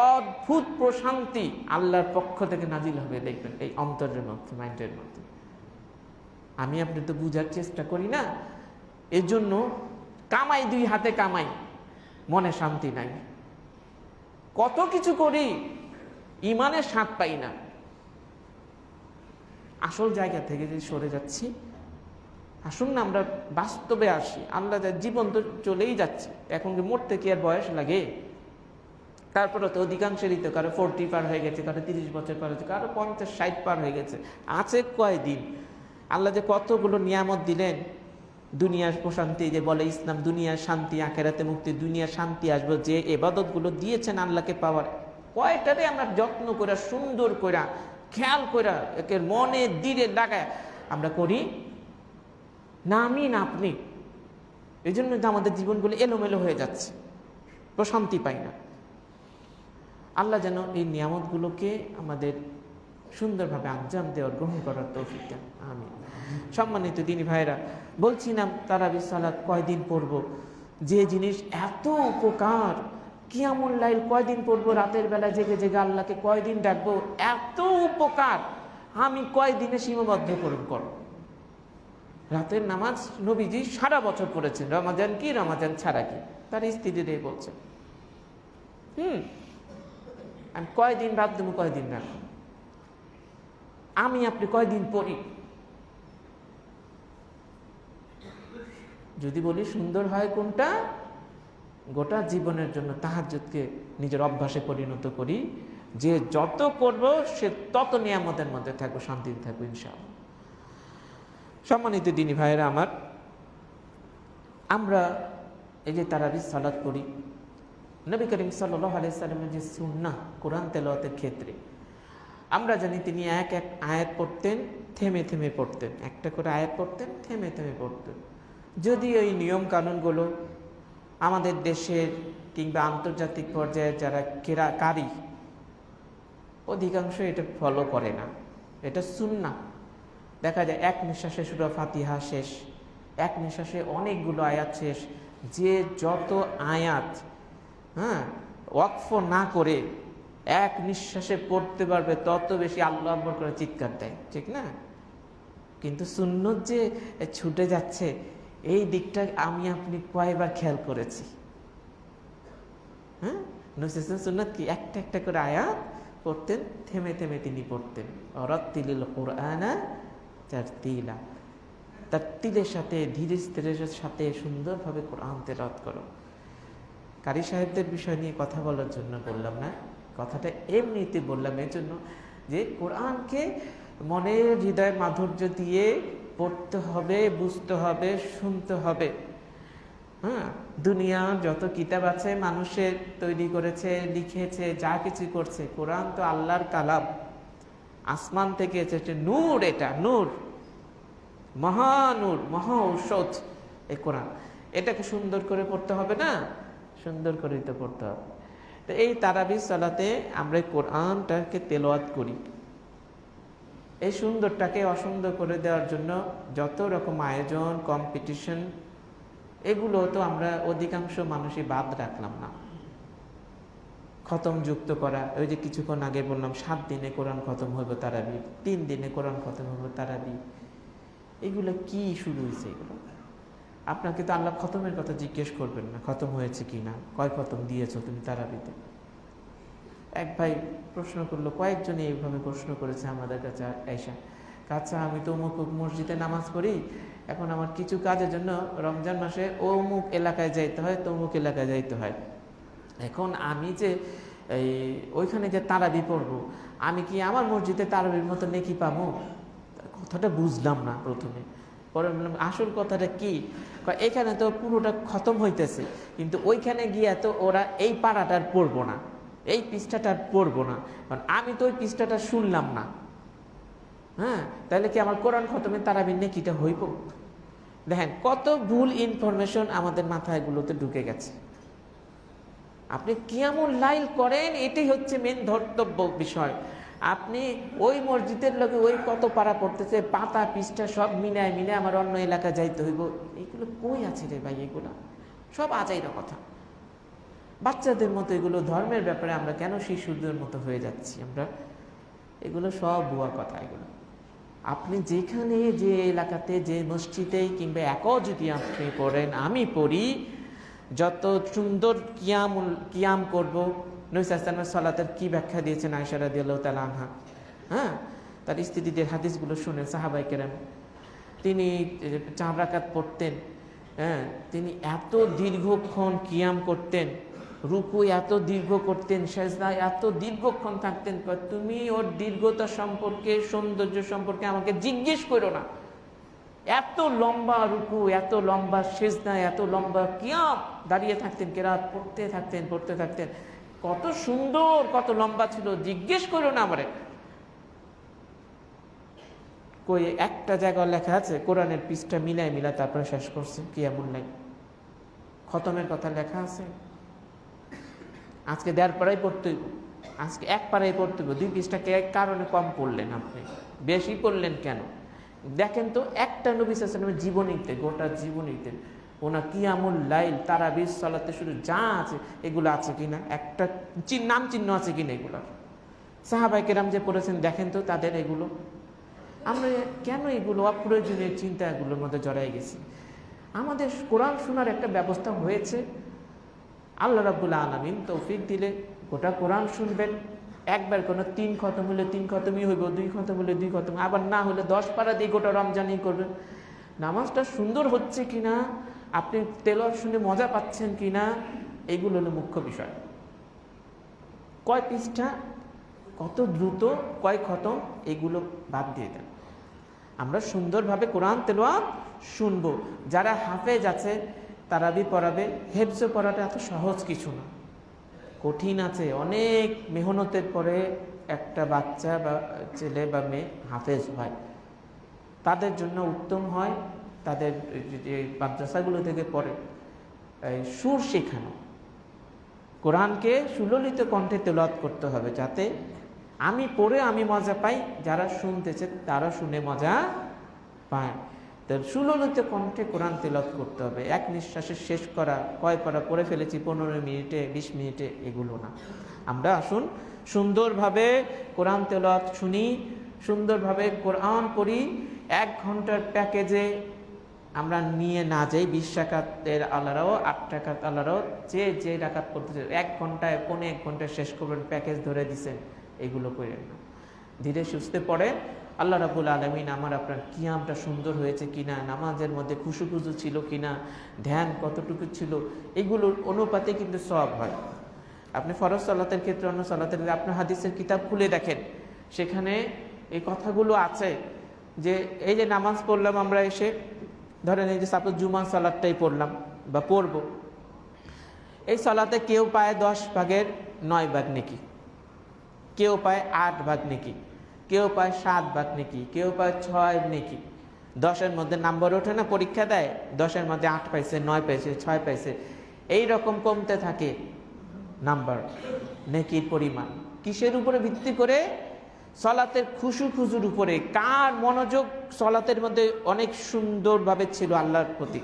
অদ্ভুত প্রশান্তি আল্লাহর পক্ষ থেকে নাজিল হবে, দেখবেন এই অন্তরের মধ্যে, মাইন্ডের মধ্যে। আমি আপনি তো বুঝার চেষ্টা করি না, এর জন্য কামাই, 2 হাতে কামাই, মনে শান্তি নাই, কত কিছু করি, ইমানের স্বাদ পাই না। আসল জায়গা থেকে যে সরে যাচ্ছি, আসুন না আমরা বাস্তবে আসি। আল্লাহ, জীবন তো চলেই যাচ্ছে, এখন কি মরতে কি আর বয়স লাগে? তারপরে তো অধিকাংশেরই তো কারো 40 পার হয়ে গেছে, কারো 30 বছর পার হয়েছে, কারো 50-60 পার হয়ে গেছে। আছে কয়দিন? আল্লাহ যে কতগুলো নিয়ামত দিলেন, দুনিয়ার প্রশান্তি, যে বলে ইসলাম দুনিয়ার শান্তি, আখেরাতে মুক্তি, দুনিয়ার শান্তি আসবে, যে ইবাদতগুলো দিয়েছেন আল্লাহকে পাওয়ার, কয়টারে আমরা যত্ন করে, সুন্দর করে, খেয়াল করে, একে মনে দিলে লাগায় আমরা করি না? আমি না আপনি? এই জন্য তো আমাদের জীবনগুলো এলোমেলো হয়ে যাচ্ছে, প্রশান্তি পাই না। আল্লাহ যেন এই নিয়ামতগুলোকে আমাদের সুন্দরভাবে আঞ্জাম দেওয়ার, গ্রহণ করার তৌফিক দেন, আমিন। সম্মানিত দিনী ভাইরা, বলছিলাম তারাবির সালাত কয়দিন পড়ব, যে জিনিস এত উপকার, কিয়ামুল লাইল কয়দিন পড়বো, রাতের বেলা জেগে জেগে আল্লাহকে কয়দিন ডাকবো, এত উপকার, আমি কয়দিনে সীমাবদ্ধ করব। রাতের নামাজ নবীজি সারা বছর পড়েছেন, রমাজান কি রমাজান ছাড়া কি, তার স্ত্রীদের বলছেন। আমি কয়দিন বাদ দেবো, কয়দিন রাখবো, আমি আপনি কয়দিন পড়ি। যদি বলি সুন্দর হয় কোনটা, গোটা জীবনের জন্য তাহাজ্জুদকে নিজের অভ্যাসে পরিণত করি, যে যত করব সে তত নিয়ামতের মধ্যে থাকবো, শান্তিতে থাকবো ইনশাআল্লাহ। সম্মানিত দিনী ভাইয়েরা আমার, আমরা এই যে তারাবির সালাত করি, নবী করিম সাল্লাল্লাহু আলাইহি সাল্লামের যে সুন্নাহ কোরআন তেলাওয়াতের ক্ষেত্রে আমরা জানি তিনি এক এক আয়াত পড়তেন, থেমে থেমে পড়তেন, একটা করে আয়াত পড়তেন, থেমে থেমে পড়তেন। যদি ওই নিয়ম কানুনগুলো আমাদের দেশের কিংবা আন্তর্জাতিক পর্যায়ে যারা কারি অধিকাংশ এটা ফলো করে না, এটা সুন্নাহ। দেখা যায় এক নিঃশ্বাসে সূরা ফাতিহা শেষ, এক নিঃশ্বাসে অনেকগুলো আয়াত শেষ। যে যত আয়াত ওয়াকফ না করে এক নিঃশ্বাসে পড়তে পারবে তত বেশি আল্লাহু আকবার করে চিৎকার দেয়, ঠিক না? কিন্তু সুন্নত যে ছুটে যাচ্ছে, এই দিকটা আমি আপনি কয়বার খেয়াল করেছি? সুন্নত কি একটা একটা করে আয়াত পড়তেন, থেমে থেমে তিনি পড়তেন। ওয়ারাত্তিলিল কুরআনা তারতিলা, তারতিলের সাথে, ধীরে ধীরে সাথে সুন্দরভাবে কোরআন তেলাওয়াত করো। কারি সাহেবদের বিষয় নিয়ে কথা বলার জন্য বললাম না, কথাটা এমনিতে বললাম এই জন্য যে কোরআনকে মনের হৃদয় মাধুর্য দিয়ে পড়তে হবে, বুঝতে হবে, শুনতে হবে। দুনিয়ার যত কিতাব আছে মানুষের তৈরি করেছে, লিখেছে, যা কিছু করছে, কোরআন তো আল্লাহর কালাম, আসমান থেকে এসেছে নূর, এটা নূর, মহানূর, মহা ঔষধ এই কোরআন। এটাকে সুন্দর করে পড়তে হবে না? সুন্দর করে তো পড়তে হবে। তো এই তারাবির সালাতে আমরা কোরআনটাকে তেলাওয়াত করি, এই সুন্দরটাকে অসুন্দর করে দেওয়ার জন্য যত রকম আয়োজন, কম্পিটিশন, এগুলো তো আমরা অধিকাংশ মানুষই বাদ রাখলাম না। খতম যুক্ত করা, ওই যে কিছুক্ষণ আগে বললাম 7 দিনে কোরআন খতম হইব তারাবি, 3 দিনে কোরআন খতম হইব তারাবি, এগুলো কি শুরু হয়েছে? এগুলো আপনাকে তো আল্লাহ খতমের কথা জিজ্ঞেস করবেন না, খতম হয়েছে কি না, কয় খতম দিয়েছো তুমি তারাবিতে। এক ভাই প্রশ্ন করলো, কয়েকজনে এইভাবে প্রশ্ন করেছে আমাদের কাছে আইসা, আচ্ছা আমি তো অমুক মসজিদে নামাজ পড়ি, এখন আমার কিছু কাজের জন্য রমজান মাসে অমুক এলাকায় যাইতে হয়, তমুক এলাকায় যাইতে হয়, এখন আমি যে ওইখানে যে তারাবি পড়বো, আমি কি আমার মসজিদে তারাবির মতো নেকি পাবো? কথাটা বুঝলাম না প্রথমে, পরে বললাম আসল কথাটা কি। এখানে তো পুরোটা খতম হইতেছে, কিন্তু ওইখানে গিয়ে তো ওরা এই পাড়াটার পড়বো না, এই পৃষ্ঠাটার পড়বো না, কারণ আমি তো ওই পৃষ্ঠাটা শুনলাম না। তাহলে কি আমার কোরআন খতমের তারাবির নেকিটা হইব? দেখেন কত ভুল ইনফরমেশন আমাদের মাথায়গুলোতে ঢুকে গেছে। আপনি কিয়ামুল লাইল করেন, এটাই হচ্ছে মেন ধর্তব্য বিষয়। আপনি ওই মসজিদের লোকে ওই কত পাড়া পড়তেছে, পাতা পৃষ্ঠা সব মিলায় মিলে আমার অন্য এলাকা যাইতে হইব, এইগুলো কই আছে রে ভাই? এগুলো সব আজাইরা কথা। বাচ্চাদের মতো এগুলো ধর্মের ব্যাপারে আমরা কেন শিশুদের মতো হয়ে যাচ্ছি আমরা? এগুলো সব ভুয়া কথা। এগুলো আপনি যেখানে, যে এলাকাতে, যে মসজিদে কিংবা একও যদি আপনি পড়েন, আমি পড়ি, যত সুন্দর কিয়াম করব। নবী সাল্লাল্লাহু আলাইহি ওয়াসাল্লাম সালাতের কি ব্যাখ্যা দিয়েছেন আয়েশা রাদিয়াল্লাহু তাআলা আনহা, তার স্ত্রীদের হাদিসগুলো শুনেন সাহাবায়ে কেরাম। তিনি 4 রাকাত পড়তেন, তিনি এত দীর্ঘক্ষণ কিয়াম করতেন, রুকু এত দীর্ঘ করতেন, সেজদায় এত দীর্ঘক্ষণ থাকতেন। তুমি ওর দীর্ঘতা সম্পর্কে, সৌন্দর্য সম্পর্কে আমাকে জিজ্ঞেস করো না। এত লম্বা রুকু, এত লম্বা সেজদা, এত লম্বা কিয়াম, দাঁড়িয়ে থাকতেন, কেরাত পড়তে থাকতেন, পড়তে থাকতেন। কত সুন্দর, কত লম্বা ছিল, জিজ্ঞেস করো না আমারে। কই একটা জায়গায় লেখা আছে কোরআনের পৃষ্ঠা মিলায় মিলায় তারপরে শেষ করছে কিয়ামুল লাইল? খতমের কথা লেখা আছে? আজকে 1.5 পারাই পড়তে হইব, আজকে 1 পারাই পড়তে হইব। 2 পৃষ্ঠা কে কারণে কম পড়লেন, আপনি বেশি পড়লেন কেন? দেখেন তো একটা নবী সাল্লাল্লাহু আলাইহি ওয়াসাল্লামের জীবনীতে, গোটা জীবনীতে ওনার কিয়ামুল লাইল, তারাবিহ সালাতে শুরু যা আছে এগুলো আছে কিনা, একটা নাম চিহ্ন আছে কিনা এগুলোর? সাহাবায়ে কেরাম যে পড়েছেন দেখেন তো তাদের এগুলো। আমরা কেন এগুলো অপ্রয়োজনীয় চিন্তাগুলোর মধ্যে জড়াই গেছি? আমাদের কোরআন শোনার একটা ব্যবস্থা হয়েছে, আল্লাহ রাব্বুল আলামিন তৌফিক দিলে গোটা কোরআন শুনবেন। একবার কোনো 3 খতম হলে 3 খতমই হইব, 2 খতম হলে 2 খতম, আবার না হলে 10 পারা দিয়ে গোটা রমজানই করবেন। নামাজটা সুন্দর হচ্ছে কিনা, আপনি তেলাওয়াত শুনে মজা পাচ্ছেন কিনা, এইগুলো হলো মুখ্য বিষয়। কয় পৃষ্ঠা, কত দ্রুত, কয় খতম, এগুলো বাদ দিয়ে দেন। আমরা সুন্দরভাবে কোরআন তেলাওয়াত শুনবো। যারা হাফেজ আছে তারাবি পড়াবে। হেফজ পড়াটা এত সহজ কিছু না, কঠিন আছে। অনেক মেহনতের পরে একটা বাচ্চা বা ছেলে বা মেয়ে হাফেজ হয়। তাদের জন্য উত্তম হয় তাদের যে মাদ্রাসাগুলো থেকে পড়ে সুর শেখানো, কোরআনকে সুললিত কণ্ঠে তেলাওয়াত করতে হবে, যাতে আমি পড়ে আমি মজা পাই, যারা শুনতেছে তারা শুনে মজা পায়। তো সুললিত কণ্ঠে কোরআন তেলাওয়াত করতে হবে। এক নিঃশ্বাসে শেষ করা, কয় পারা পড়ে ফেলেছি 15 মিনিটে 20 মিনিটে, এগুলো না। আমরা আসুন সুন্দরভাবে কোরআন তেলাওয়াত শুনি, সুন্দরভাবে কোরআন পড়ি। 1 ঘন্টার প্যাকেজে আমরা নিয়ে না যাই। 20 রাকাতের আলারাও 8 রাকাত আলারাও যে রাকাত পড়তেছে 1 ঘন্টায় 1 ঘন্টায় শেষ করবেন, প্যাকেজ ধরে দিছেন, এগুলো করেন না। ধীরে সুস্থে পড়েন। আল্লাহ রাব্বুল আলামিন আমার আপনার কিয়ামটা সুন্দর হয়েছে কিনা, নামাজের মধ্যে খুশু ছিল কিনা, ধ্যান কতটুকু ছিল, এগুলোর অনুপাতে কিন্তু সওয়াব হয়। আপনি ফরজ সালাতের ক্ষেত্রে, অন্য সালাতের ক্ষেত্রে আপনার হাদিসের কিতাব খুলে দেখেন, সেখানে এই কথাগুলো আছে যে এই যে নামাজ পড়লাম আমরা, এসে ধরেন এই যে সাপোজ জুমার সালাতটাই পড়লাম বা পড়ব, এই সালাতে কেউ পায় 10 ভাগের 9 ভাগ নেকি, কেউ পায় 8 ভাগ নেকি, কেউ পায় 7 ভাগ নেকি, কেউ পায় 6 নেকি। 10-এর মধ্যে নাম্বার ওঠে না, পরীক্ষা দেয়, 10-এর মধ্যে 8 পাইছে, 9 পাইছে, 6 পাইছে, এই রকম কমতে থাকে নাম্বার, নেকির পরিমাণ। কিসের উপরে ভিত্তি করে? সলাতের খুজুর উপরে। কার মনোযোগ সলাতের মধ্যে অনেক সুন্দরভাবে ছিল আল্লাহর প্রতি,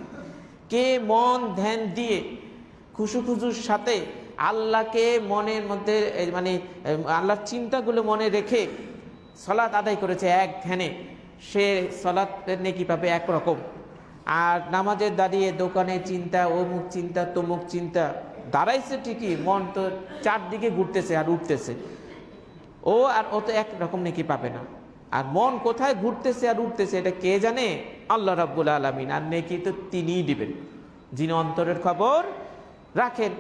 কে মন ধ্যান দিয়ে খুজুর সাথে আল্লাহকে মনের মধ্যে, মানে আল্লাহর চিন্তাগুলো মনে রেখে সলাত আদায় করেছে এক ধ্যানে, সে সলাতের নেকি পাবে একরকম। আর নামাজের দাঁড়িয়ে দোকানে চিন্তা, অমুক চিন্তা, তমুক চিন্তা, দাঁড়াইছে ঠিকই, মন তো 4 দিকে ঘুরতেছে আর উঠতেছে, ও তো একরকম নেকি পাবে না। আর মন কোথায় ঘুরতেছে আর উঠতেছে এটা কে জানে? আল্লাহ রাব্বুল আলামিন। আর নেকি তো তিনিই দিবেন, যিনি অন্তরের খবর রাখেন।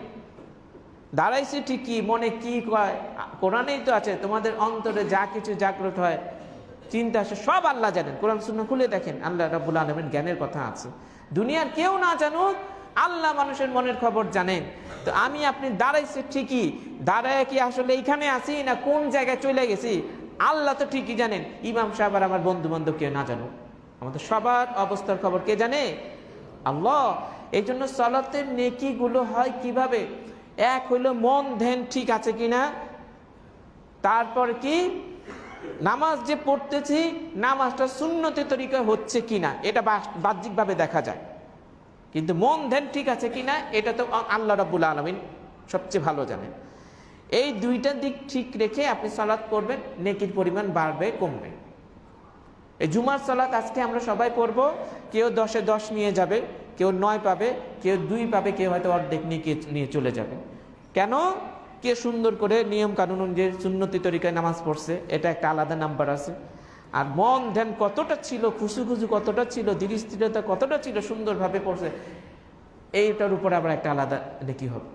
দাঁড়াইছে ঠিকই, মনে কি কয়, কোরআনেই তো আছে, তোমাদের অন্তরে যা কিছু জাগ্রত হয়, চিন্তা আসে, সব আল্লাহ জানেন। কোরআন সুন্নাহ খুলে দেখেন, আল্লাহ রাব্বুল আলামিন জ্ঞানের কথা আছে। দুনিয়ার কেউ না জানুক, আল্লাহ মানুষের মনের খবর জানেন। তো আমি আপনি দাঁড়াইছে ঠিকই, দাঁড়ায় কি আসলে এইখানে আছি না কোন জায়গায় চলে গেছি, আল্লাহ তো ঠিকই জানেন। ইমাম সাহেব আর আমার বন্ধু বান্ধব কেউ না জানুক, আমাদের সবার অবস্থার খবর কে জানে? আল্লাহ। এই জন্য সালাতের নেকিগুলো হয় কিভাবে? এক হইল মন ধ্যান ঠিক আছে কিনা, তারপর কি নামাজ যে পড়তেছি নামাজটা সুন্নতি তরিকা হচ্ছে কিনা, এটা বাহ্যিকভাবে দেখা যায়, কিন্তু মন ধ্যান ঠিক আছে কিনা এটা তো আল্লাহ রাব্বুল আলামিন সবচেয়ে ভালো জানেন। এই দুইটা দিক ঠিক রেখে আপনি সালাত করবেন, নেকির পরিমাণ বাড়বে কমবে। এই জুমার সালাত আজকে আমরা সবাই পড়বো, কেউ 10-এ 10 নিয়ে যাবে, কেউ 9 পাবে, কেউ 2 পাবে, কেউ হয়তো অর্ধেক নিয়ে চলে যাবে। কেন? কে সুন্দর করে নিয়ম কানুন অনুযায়ী সুন্নতি তরিকায় নামাজ পড়ছে, এটা একটা আলাদা নাম্বার আছে। আর মন ধ্যান কতটা ছিল, খুশু কতটা ছিল, ধীর স্থিরতা কতটা ছিল, সুন্দরভাবে পড়ছে, এইটার উপরে আবার একটা আলাদা নেকি হবে।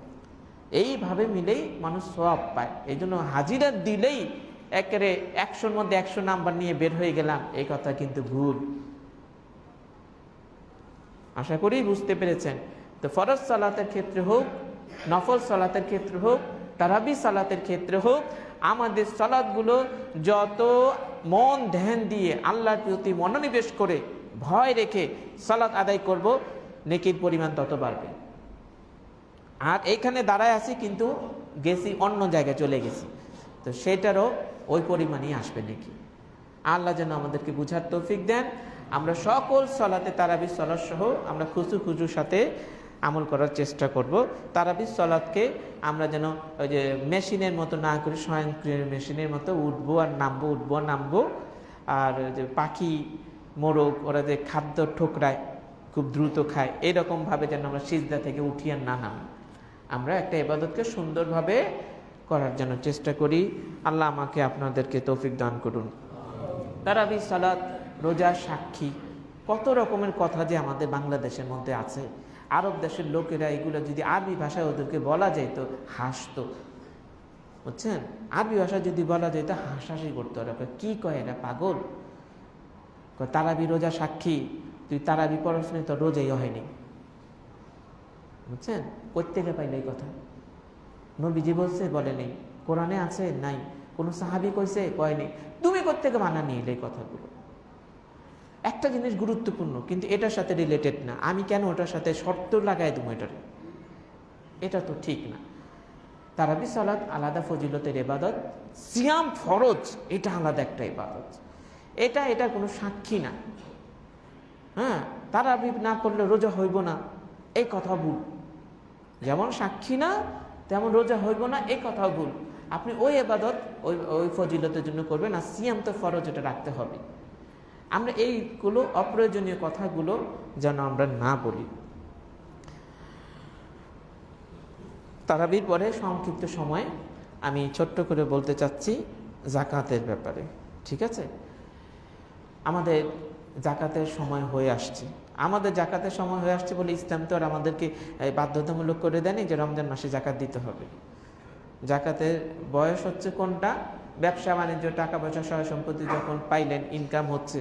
এইভাবে মিলেই মানুষ সওয়াব পায়। এই জন্য হাজিরা দিলেই একেবারে 100-র মধ্যে 100 নাম্বার নিয়ে বের হয়ে গেলাম, এই কথা কিন্তু ভুল। আশা করি বুঝতে পেরেছেন। তো ফরজ সালাতের ক্ষেত্রে হোক, নফল সালাতের ক্ষেত্রে হোক, তারাবি সালাতের ক্ষেত্রে হোক, আমাদের সালাতগুলো যত মন ধ্যান দিয়ে আল্লাহর প্রতি মনোনিবেশ করে ভয় রেখে সালাত আদায় করব, নেকির পরিমাণ তত বাড়বে। আর এইখানে দাঁড়ায় আছি কিন্তু গেছি অন্য জায়গায় চলে গেছি, তো সেটারও ওই পরিমাণই আসবে নাকি। আল্লাহ যেন আমাদেরকে বুঝার তৌফিক দেন। আমরা সকল সলাতে তারাবির সলাত সহ আমরা খুজুর সাথে আমল করার চেষ্টা করব। তারাবির সলাতকে আমরা যেন ওই যে মেশিনের মতো না করে স্বয়ংক্রিয় মেশিনের মতো উঠবো আর নামবো। আর যে পাখি মোরগ ওরা যে খাদ্য ঠোকরায় খুব দ্রুত খায়, এরকমভাবে যেন আমরা সিজদা থেকে উঠি আর না নামি। আমরা একটা ইবাদতকে সুন্দরভাবে করার জন্য চেষ্টা করি। আল্লাহ আমাকে আপনাদেরকে তৌফিক দান করুন। তারাবির সালাত, রোজা, সাক্ষী, কত রকমের কথা যে আমাদের বাংলাদেশের মধ্যে আছে। আরব দেশের লোকেরা এগুলো যদি আরবি ভাষায় ওদেরকে বলা যেত হাসতো, বুঝছেন? আরবি ভাষায় যদি বলা যেত হাসাহাসি করতো, ওরা কি কয় এরা পাগল। তারাবি, রোজা, সাক্ষী, তুই তারাবি পড়াস নি তো রোজাই হয়নি, বুঝছেন? প্রত্যেকে পাইলে এই কথা। নবীজি বলছে বলে নেই, কোরআনে আছে নাই, কোন সাহাবি কইছে কয়নি, তুমি প্রত্যেকে মানা নিয়ে এই কথাগুলো। একটা জিনিস গুরুত্বপূর্ণ কিন্তু এটার সাথে রিলেটেড না, আমি কেন ওটার সাথে শর্ত লাগাই দেবো এটার, এটা তো ঠিক না। তারাবি সালাত আলাদা ফজিলতের ইবাদত, সিয়াম ফরজ এটা আলাদা একটা ইবাদত, এটা কোনো সাক্ষী না। হ্যাঁ, তারাবি না পড়লে রোজা হইব না এই কথা ভুল। যেমন সাক্ষী না তেমন রোজা হইব না এই কথাও ভুল। আপনি ওই ইবাদত ওই ফজিলতের জন্য করবেন, আর সিয়াম তো ফরজ, এটা রাখতে হবে। আমরা এইগুলো অপ্রয়োজনীয় কথাগুলো যেন আমরা না বলি। তারাবির পরে সংক্ষিপ্ত সময় আমি ছোট্ট করে বলতে চাচ্ছি জাকাতের ব্যাপারে, ঠিক আছে? আমাদের জাকাতের সময় হয়ে আসছে। আমাদের জাকাতের সময় হয়ে আসছে বলে ইসলাম তো আর আমাদেরকে বাধ্যতামূলক করে দেয়নি যে রমজান মাসে জাকাত দিতে হবে। জাকাতের বয়স হচ্ছে কোনটা? ব্যবসা বাণিজ্য, টাকা পয়সা, সহায় সম্পত্তি যখন পাইলেন, ইনকাম হচ্ছে,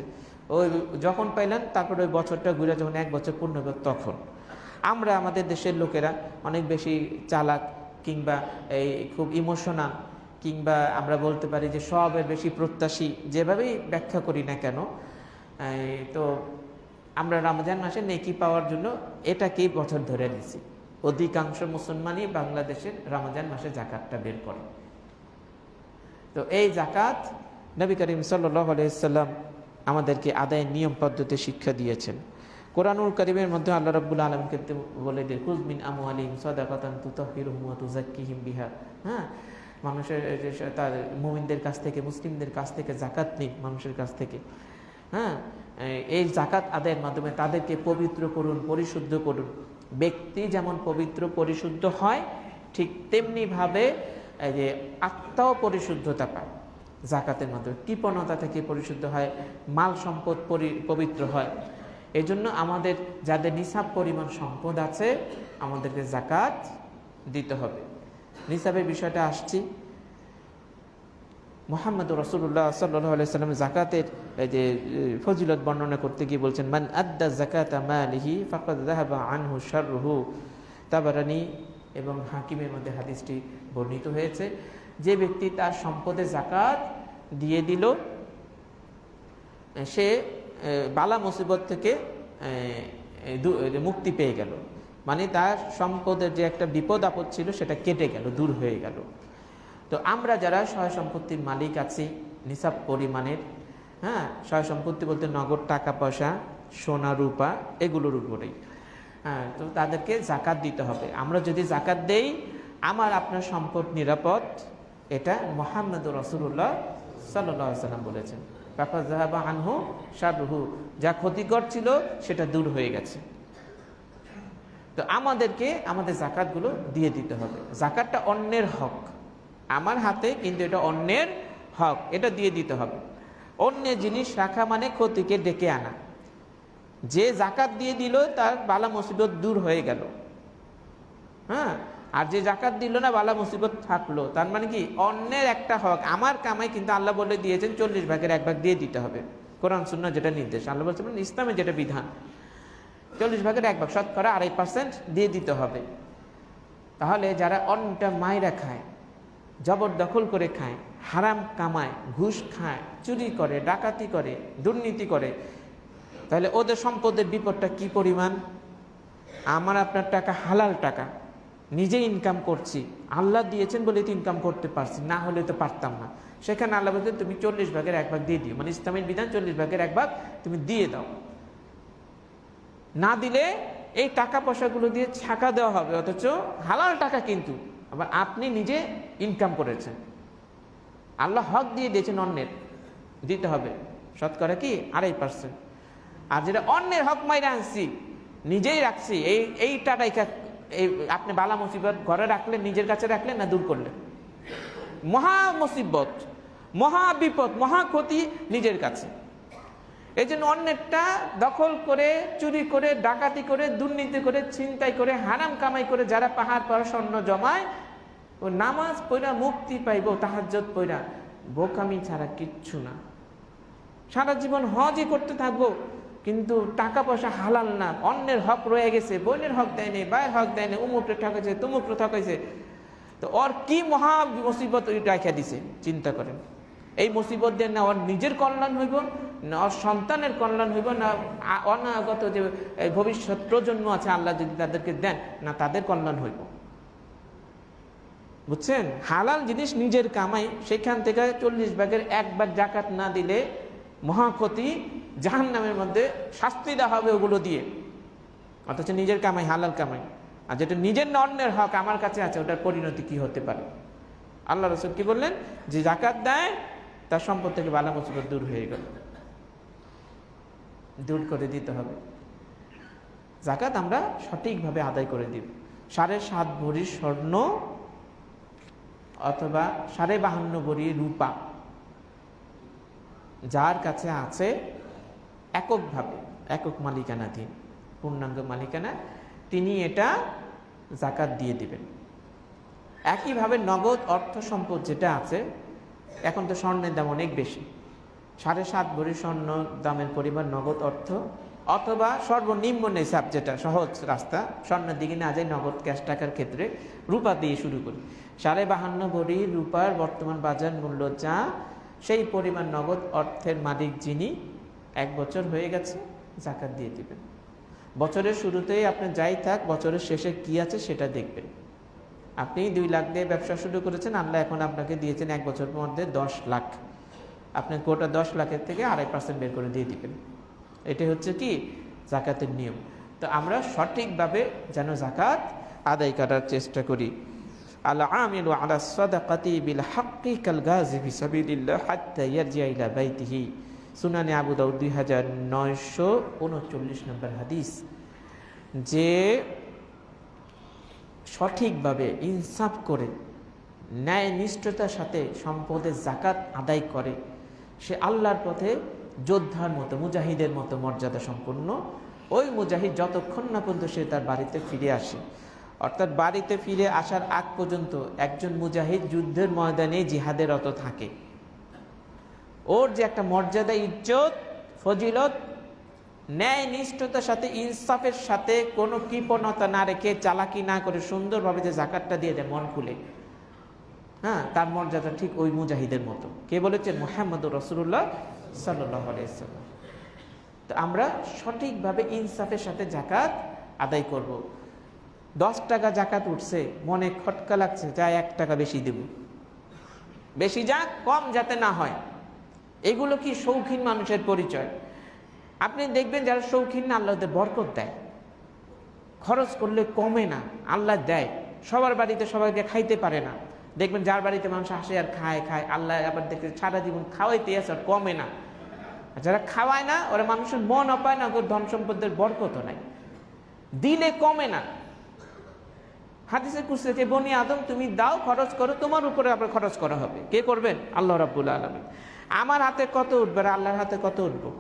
ওই যখন পাইলেন, তারপরে ওই বছরটা ঘুরে যখন 1 বছর পূর্ণ হবে তখন। আমরা আমাদের দেশের লোকেরা অনেক বেশি চালাক, কিংবা এই খুব ইমোশনাল, কিংবা আমরা বলতে পারি যে সবের বেশি প্রত্যাশী, যেভাবেই ব্যাখ্যা করি না কেন, তো আমরা রমজান মাসে নেকি পাওয়ার জন্য এটাকেই বছর ধরে নিছি। অধিকাংশ মুসলমানই বাংলাদেশের রমজান মাসে জাকাতটা বের করে। তো এই জাকাত নবী করিম সাল্লাল্লাহু আলাইহি সাল্লাম আমাদেরকে আদায়ের নিয়ম পদ্ধতি শিক্ষা দিয়েছেন। কোরআনুল কারীমের মধ্যে আল্লাহ রাব্বুল আলামিন বলে দেন, কুজ মিন আমওয়ালিহিম সাদাকাতান তুতাহহিরুহুম ওয়া তুযাক্কিহিম বিহা। হ্যাঁ, মানুষের তার মুমিনদের কাছ থেকে, মুসলিমদের কাছ থেকে জাকাত নিন, মানুষের কাছ থেকে। হ্যাঁ, এই জাকাত আদায়ের মাধ্যমে তাদেরকে পবিত্র করুন, পরিশুদ্ধ করুন। ব্যক্তি যেমন পবিত্র পরিশুদ্ধ হয়, ঠিক তেমনিভাবে এই যে আত্মাও পরিশুদ্ধতা পায় জাকাতের মাধ্যমে। কৃপণতা থেকে পরিশুদ্ধ হয়, মাল সম্পদ পবিত্র হয়। এই জন্য আমাদের যাদের নিসাব পরিমাণ সম্পদ আছে, আমাদেরকে জাকাত দিতে হবে। নিসাবের বিষয়টা আসছি। মুহাম্মদ রাসূলুল্লাহ সাল্লাল্লাহু আলাইহি সাল্লাম জাকাতের এই যে ফজিলত বর্ণনা করতে গিয়ে বলছেন, মান আদ্দা যাকাতা মালিহি ফাকাদ যাহাবা আনহু শাররুহু। তাবারানী এবং হাকিমের মধ্যে হাদিসটি বর্ণিত হয়েছে, যে ব্যক্তি তার সম্পদে জাকাত দিয়ে দিল, সে বালা মুসিবত থেকে মুক্তি পেয়ে গেল। মানে তার সম্পদের যে একটা বিপদ আপদ ছিল সেটা কেটে গেল, দূর হয়ে গেল। তো আমরা যারা সহায় সম্পত্তির মালিক আছি নিসাব পরিমাণের, হ্যাঁ, সহায় সম্পত্তি বলতে নগদ টাকা পয়সা, সোনা রূপা, এগুলোর উপরেই, হ্যাঁ, তো তাদেরকে জাকাত দিতে হবে। আমরা যদি জাকাত দেই, আমার আপনার সম্পদ নিরাপদ, এটা মুহাম্মদ রাসূলুল্লাহ সাল্লাল্লাহু আলাইহি সাল্লাম বলেছেন। ফাকাদ যাহাবা আনহু শাররুহু, যা ক্ষতিকর ছিল সেটা দূর হয়ে গেছে। তো আমাদেরকে আমাদের জাকাতগুলো দিয়ে দিতে হবে। জাকাতটা অন্যের হক, আমার হাতে কিন্তু এটা অন্যের হক, এটা দিয়ে দিতে হবে। অন্যের জিনিস রাখা মানে ক্ষতিকে ডেকে আনা। যে জাকাত দিয়ে দিল তার বালা মুসিবত দূর হয়ে গেল, হ্যাঁ, আর যে জাকাত দিল না বালা মুসিবত থাকলো। তার মানে কি অন্যের একটা হক, আমার কামাই কিন্তু আল্লাহ বলে দিয়েছেন 40 ভাগের 1 ভাগ দিয়ে দিতে হবে। কোরআন সুন্নাহ যেটা নির্দেশ, আল্লাহ বলছেন ইসলামে যেটা বিধান, 40 ভাগের 1 ভাগ শতকরা 2.5% দিয়ে দিতে হবে। তাহলে যারা অন্যটা মাইরা খায়, জবরদখল করে খায়, হারাম কামায়, ঘুষ খায়, চুরি করে, ডাকাতি করে, দুর্নীতি করে, তাহলে ওদের সম্পদের বিপদটা কি পরিমাণ। আমার আপনার টাকা হালাল টাকা, নিজে ইনকাম করছি, আল্লাহ দিয়েছেন বলে তো ইনকাম করতে পারছি, না হলে তো পারতাম না। সেখানে আল্লাহ বলছেন তুমি 40 ভাগের 1 ভাগ দিয়ে দিও, মানে ইসলামের বিধান 40 ভাগের 1 ভাগ তুমি দিয়ে দাও। না দিলে এই টাকা পয়সাগুলো দিয়ে ছাকা দেওয়া হবে, অথচ হালাল টাকা, কিন্তু আবার আপনি নিজে ইনকাম করেছেন, আল্লাহ হক দিয়ে দিয়েছেন, অন্যের দিতে হবে শতকরা কি 2.5%। আর যেটা অন্যের হক মাইরা আনছি, নিজেই রাখছি, এইটাই এই আপনি বালা মুসিবত ঘরে রাখলেন, নিজের কাছে রাখলেন না দূর করলেন, মহা মুসিবত, মহা বিপদ, মহা ক্ষতি নিজের কাছে। এই জন্য অন্যেরটা দখল করে, চুরি করে, ডাকাতি করে, দুর্নীতি করে, ছিনতাই করে, হারাম কামাই করে যারা পাহাড় পাহাড় স্বর্ণ জমায়, ও নামাজ পড়া মুক্তি পাইব, তাহাজ্জুদ পড়া, বোকামি ছাড়া কিচ্ছু না। সারা জীবন হজই করতে থাকবো, কিন্তু টাকা পয়সা হালাল না, অন্যের হক রয়ে গেছে, বোনের হক দেয় নেই, ভাইয়ের হক দেয় নেই, উমুকরে ঠকাইছে, তুমুকরে ঠকাইছে, তো ওর কি মহা মুসিবত রাখা দিছে চিন্তা করেন। এই মুসিবত দিয়ে না ওর নিজের কল্যাণ হইব, না ওর সন্তানের কল্যাণ হইব, না অনাগত যে ভবিষ্যৎ প্রজন্ম আছে আল্লাহ যদি তাদেরকে দেন, না তাদের কল্যাণ হইব। বুঝছেন? হালাল জিনিস নিজের কামাই, সেখান থেকে 40 ভাগের 1 ভাগ জাকাত না দিলে মহা ক্ষতি, জাহান্নামের মধ্যে শাস্তি দেওয়া হবে ওগুলো দিয়ে। অথচ নিজের কামাই হালাল কামাই, আর যেটা নিজের না অন্যের হক আমার কাছে আছে, ওটার পরিণতি কি হতে পারে? আল্লাহ রাসূল কি বললেন? যে জাকাত দেয় তার সম্পদ থেকে বালা মুসিবত দূর হয়ে গেল, দূর করে দিতে হবে। জাকাত আমরা সঠিকভাবে আদায় করে দিব। 7.5 ভরি স্বর্ণ অথবা 52.5 ভরি রূপা যার কাছে আছে, এককভাবে, একক মালিকানাধীন, পূর্ণাঙ্গ মালিকানা, তিনি এটা জাকাত দিয়ে দিবেন। একইভাবে নগদ অর্থ সম্পদ যেটা আছে, এখন তো স্বর্ণের দাম অনেক বেশি, 7.5 ভরি স্বর্ণ দামের পরিমাণ নগদ অর্থ, অথবা সর্বনিম্ন নিসাব যেটা সহজ রাস্তা, স্বর্ণের দিকে না যাই, নগদ ক্যাশ টাকার ক্ষেত্রে রূপা দিয়ে শুরু করি। 52.5 ভরি রূপার বর্তমান বাজার মূল্য যা, সেই পরিমাণ নগদ অর্থের মালিক যিনি, 1 বছর হয়ে গেছে, জাকাত দিয়ে দিবেন। বছরের শুরুতেই আপনি যাই থাক, বছরের শেষে কি আছে সেটা দেখবেন। আপনি 2 লাখ দিয়ে ব্যবসা শুরু করেছেন, আল্লাহ এখন আপনাকে দিয়েছেন 1 বছরের মধ্যে 10 লাখ, আপনি গোটা 10 লাখের থেকে 2.5% বের করে দিয়ে দিবেন। এটাই হচ্ছে কি জাকাতের নিয়ম। তো আমরা সঠিকভাবে যেন জাকাত আদায় করার চেষ্টা করি। আল আমিলু আলা সাদাকাতি বিল হাক্কি কাল গাজি ফি সাবিলিল্লাহ হাত্তা ইয়ারজিআ ইলা বাইতিহি, সুনানে আবু দাউদ 2939 নম্বর হাদিস। যে সঠিকভাবে ইনসাফ করে, ন্যায় নিষ্ঠতার সাথে সম্পদের জাকাত আদায় করে, সে আল্লাহর পথে যোদ্ধার মতো, মুজাহিদের মতো মর্যাদা সম্পন্ন। ওই মুজাহিদ যতক্ষণ না পর্যন্ত সে তার বাড়িতে ফিরে আসে, অর্থাৎ বাড়িতে ফিরে আসার আগ পর্যন্ত একজন মুজাহিদ যুদ্ধের ময়দানে জিহাদে রত থাকে, ওর যে একটা মর্যাদা, ইজ্জত, ফজিলত, ন্যায় নিষ্ঠতার সাথে, ইনসাফের সাথে, কোনো কৃপণতা না রেখে, চালাকি না করে সুন্দরভাবে যে জাকাতটা দিয়ে দেয় মন খুলে, হ্যাঁ, তার মর্যাদা ঠিক ওই মুজাহিদের মতো। কে বলেছেন? মুহাম্মদুর রাসূলুল্লাহ সাল্লাল্লাহু আলাইহি ওয়াসাল্লাম। তো আমরা সঠিকভাবে ইনসাফের সাথে জাকাত আদায় করব। 10 টাকা জাকাত উঠছে, মনে খটকা লাগছে, যাই 1 টাকা বেশি দেব, বেশি যাক, কম যাতে না হয়। এগুলো কি শৌখিন মানুষের পরিচয়? আপনি দেখবেন যারা শৌখিন না, আল্লাহ ওদের বরকত দেয়, খরচ করলে কমে না, আল্লাহ দেয়। সবার বাড়িতে সবাইকে খাইতে পারে না, দেখবেন যার বাড়িতে মানুষ আসে আর খায়, আল্লাহ আবার দেখতে সারা জীবন খাওয়াইতে আছে, আর কমে না। যারা খাওয়ায় না, ওরা মানুষের মন অপায় না, ওর ধন সম্পদের বরকত নাই, দিলে কমে না। হাদিসে কুরসিতে যে বনি আদম তুমি দাও, খরচ করো, তোমার উপরে আবার খরচ করা হবে। কে করবেন? আল্লাহ রাব্বুল আলামিন। আমার হাতে কত উঠবে, আল্লাহর হাতে কত উঠবো?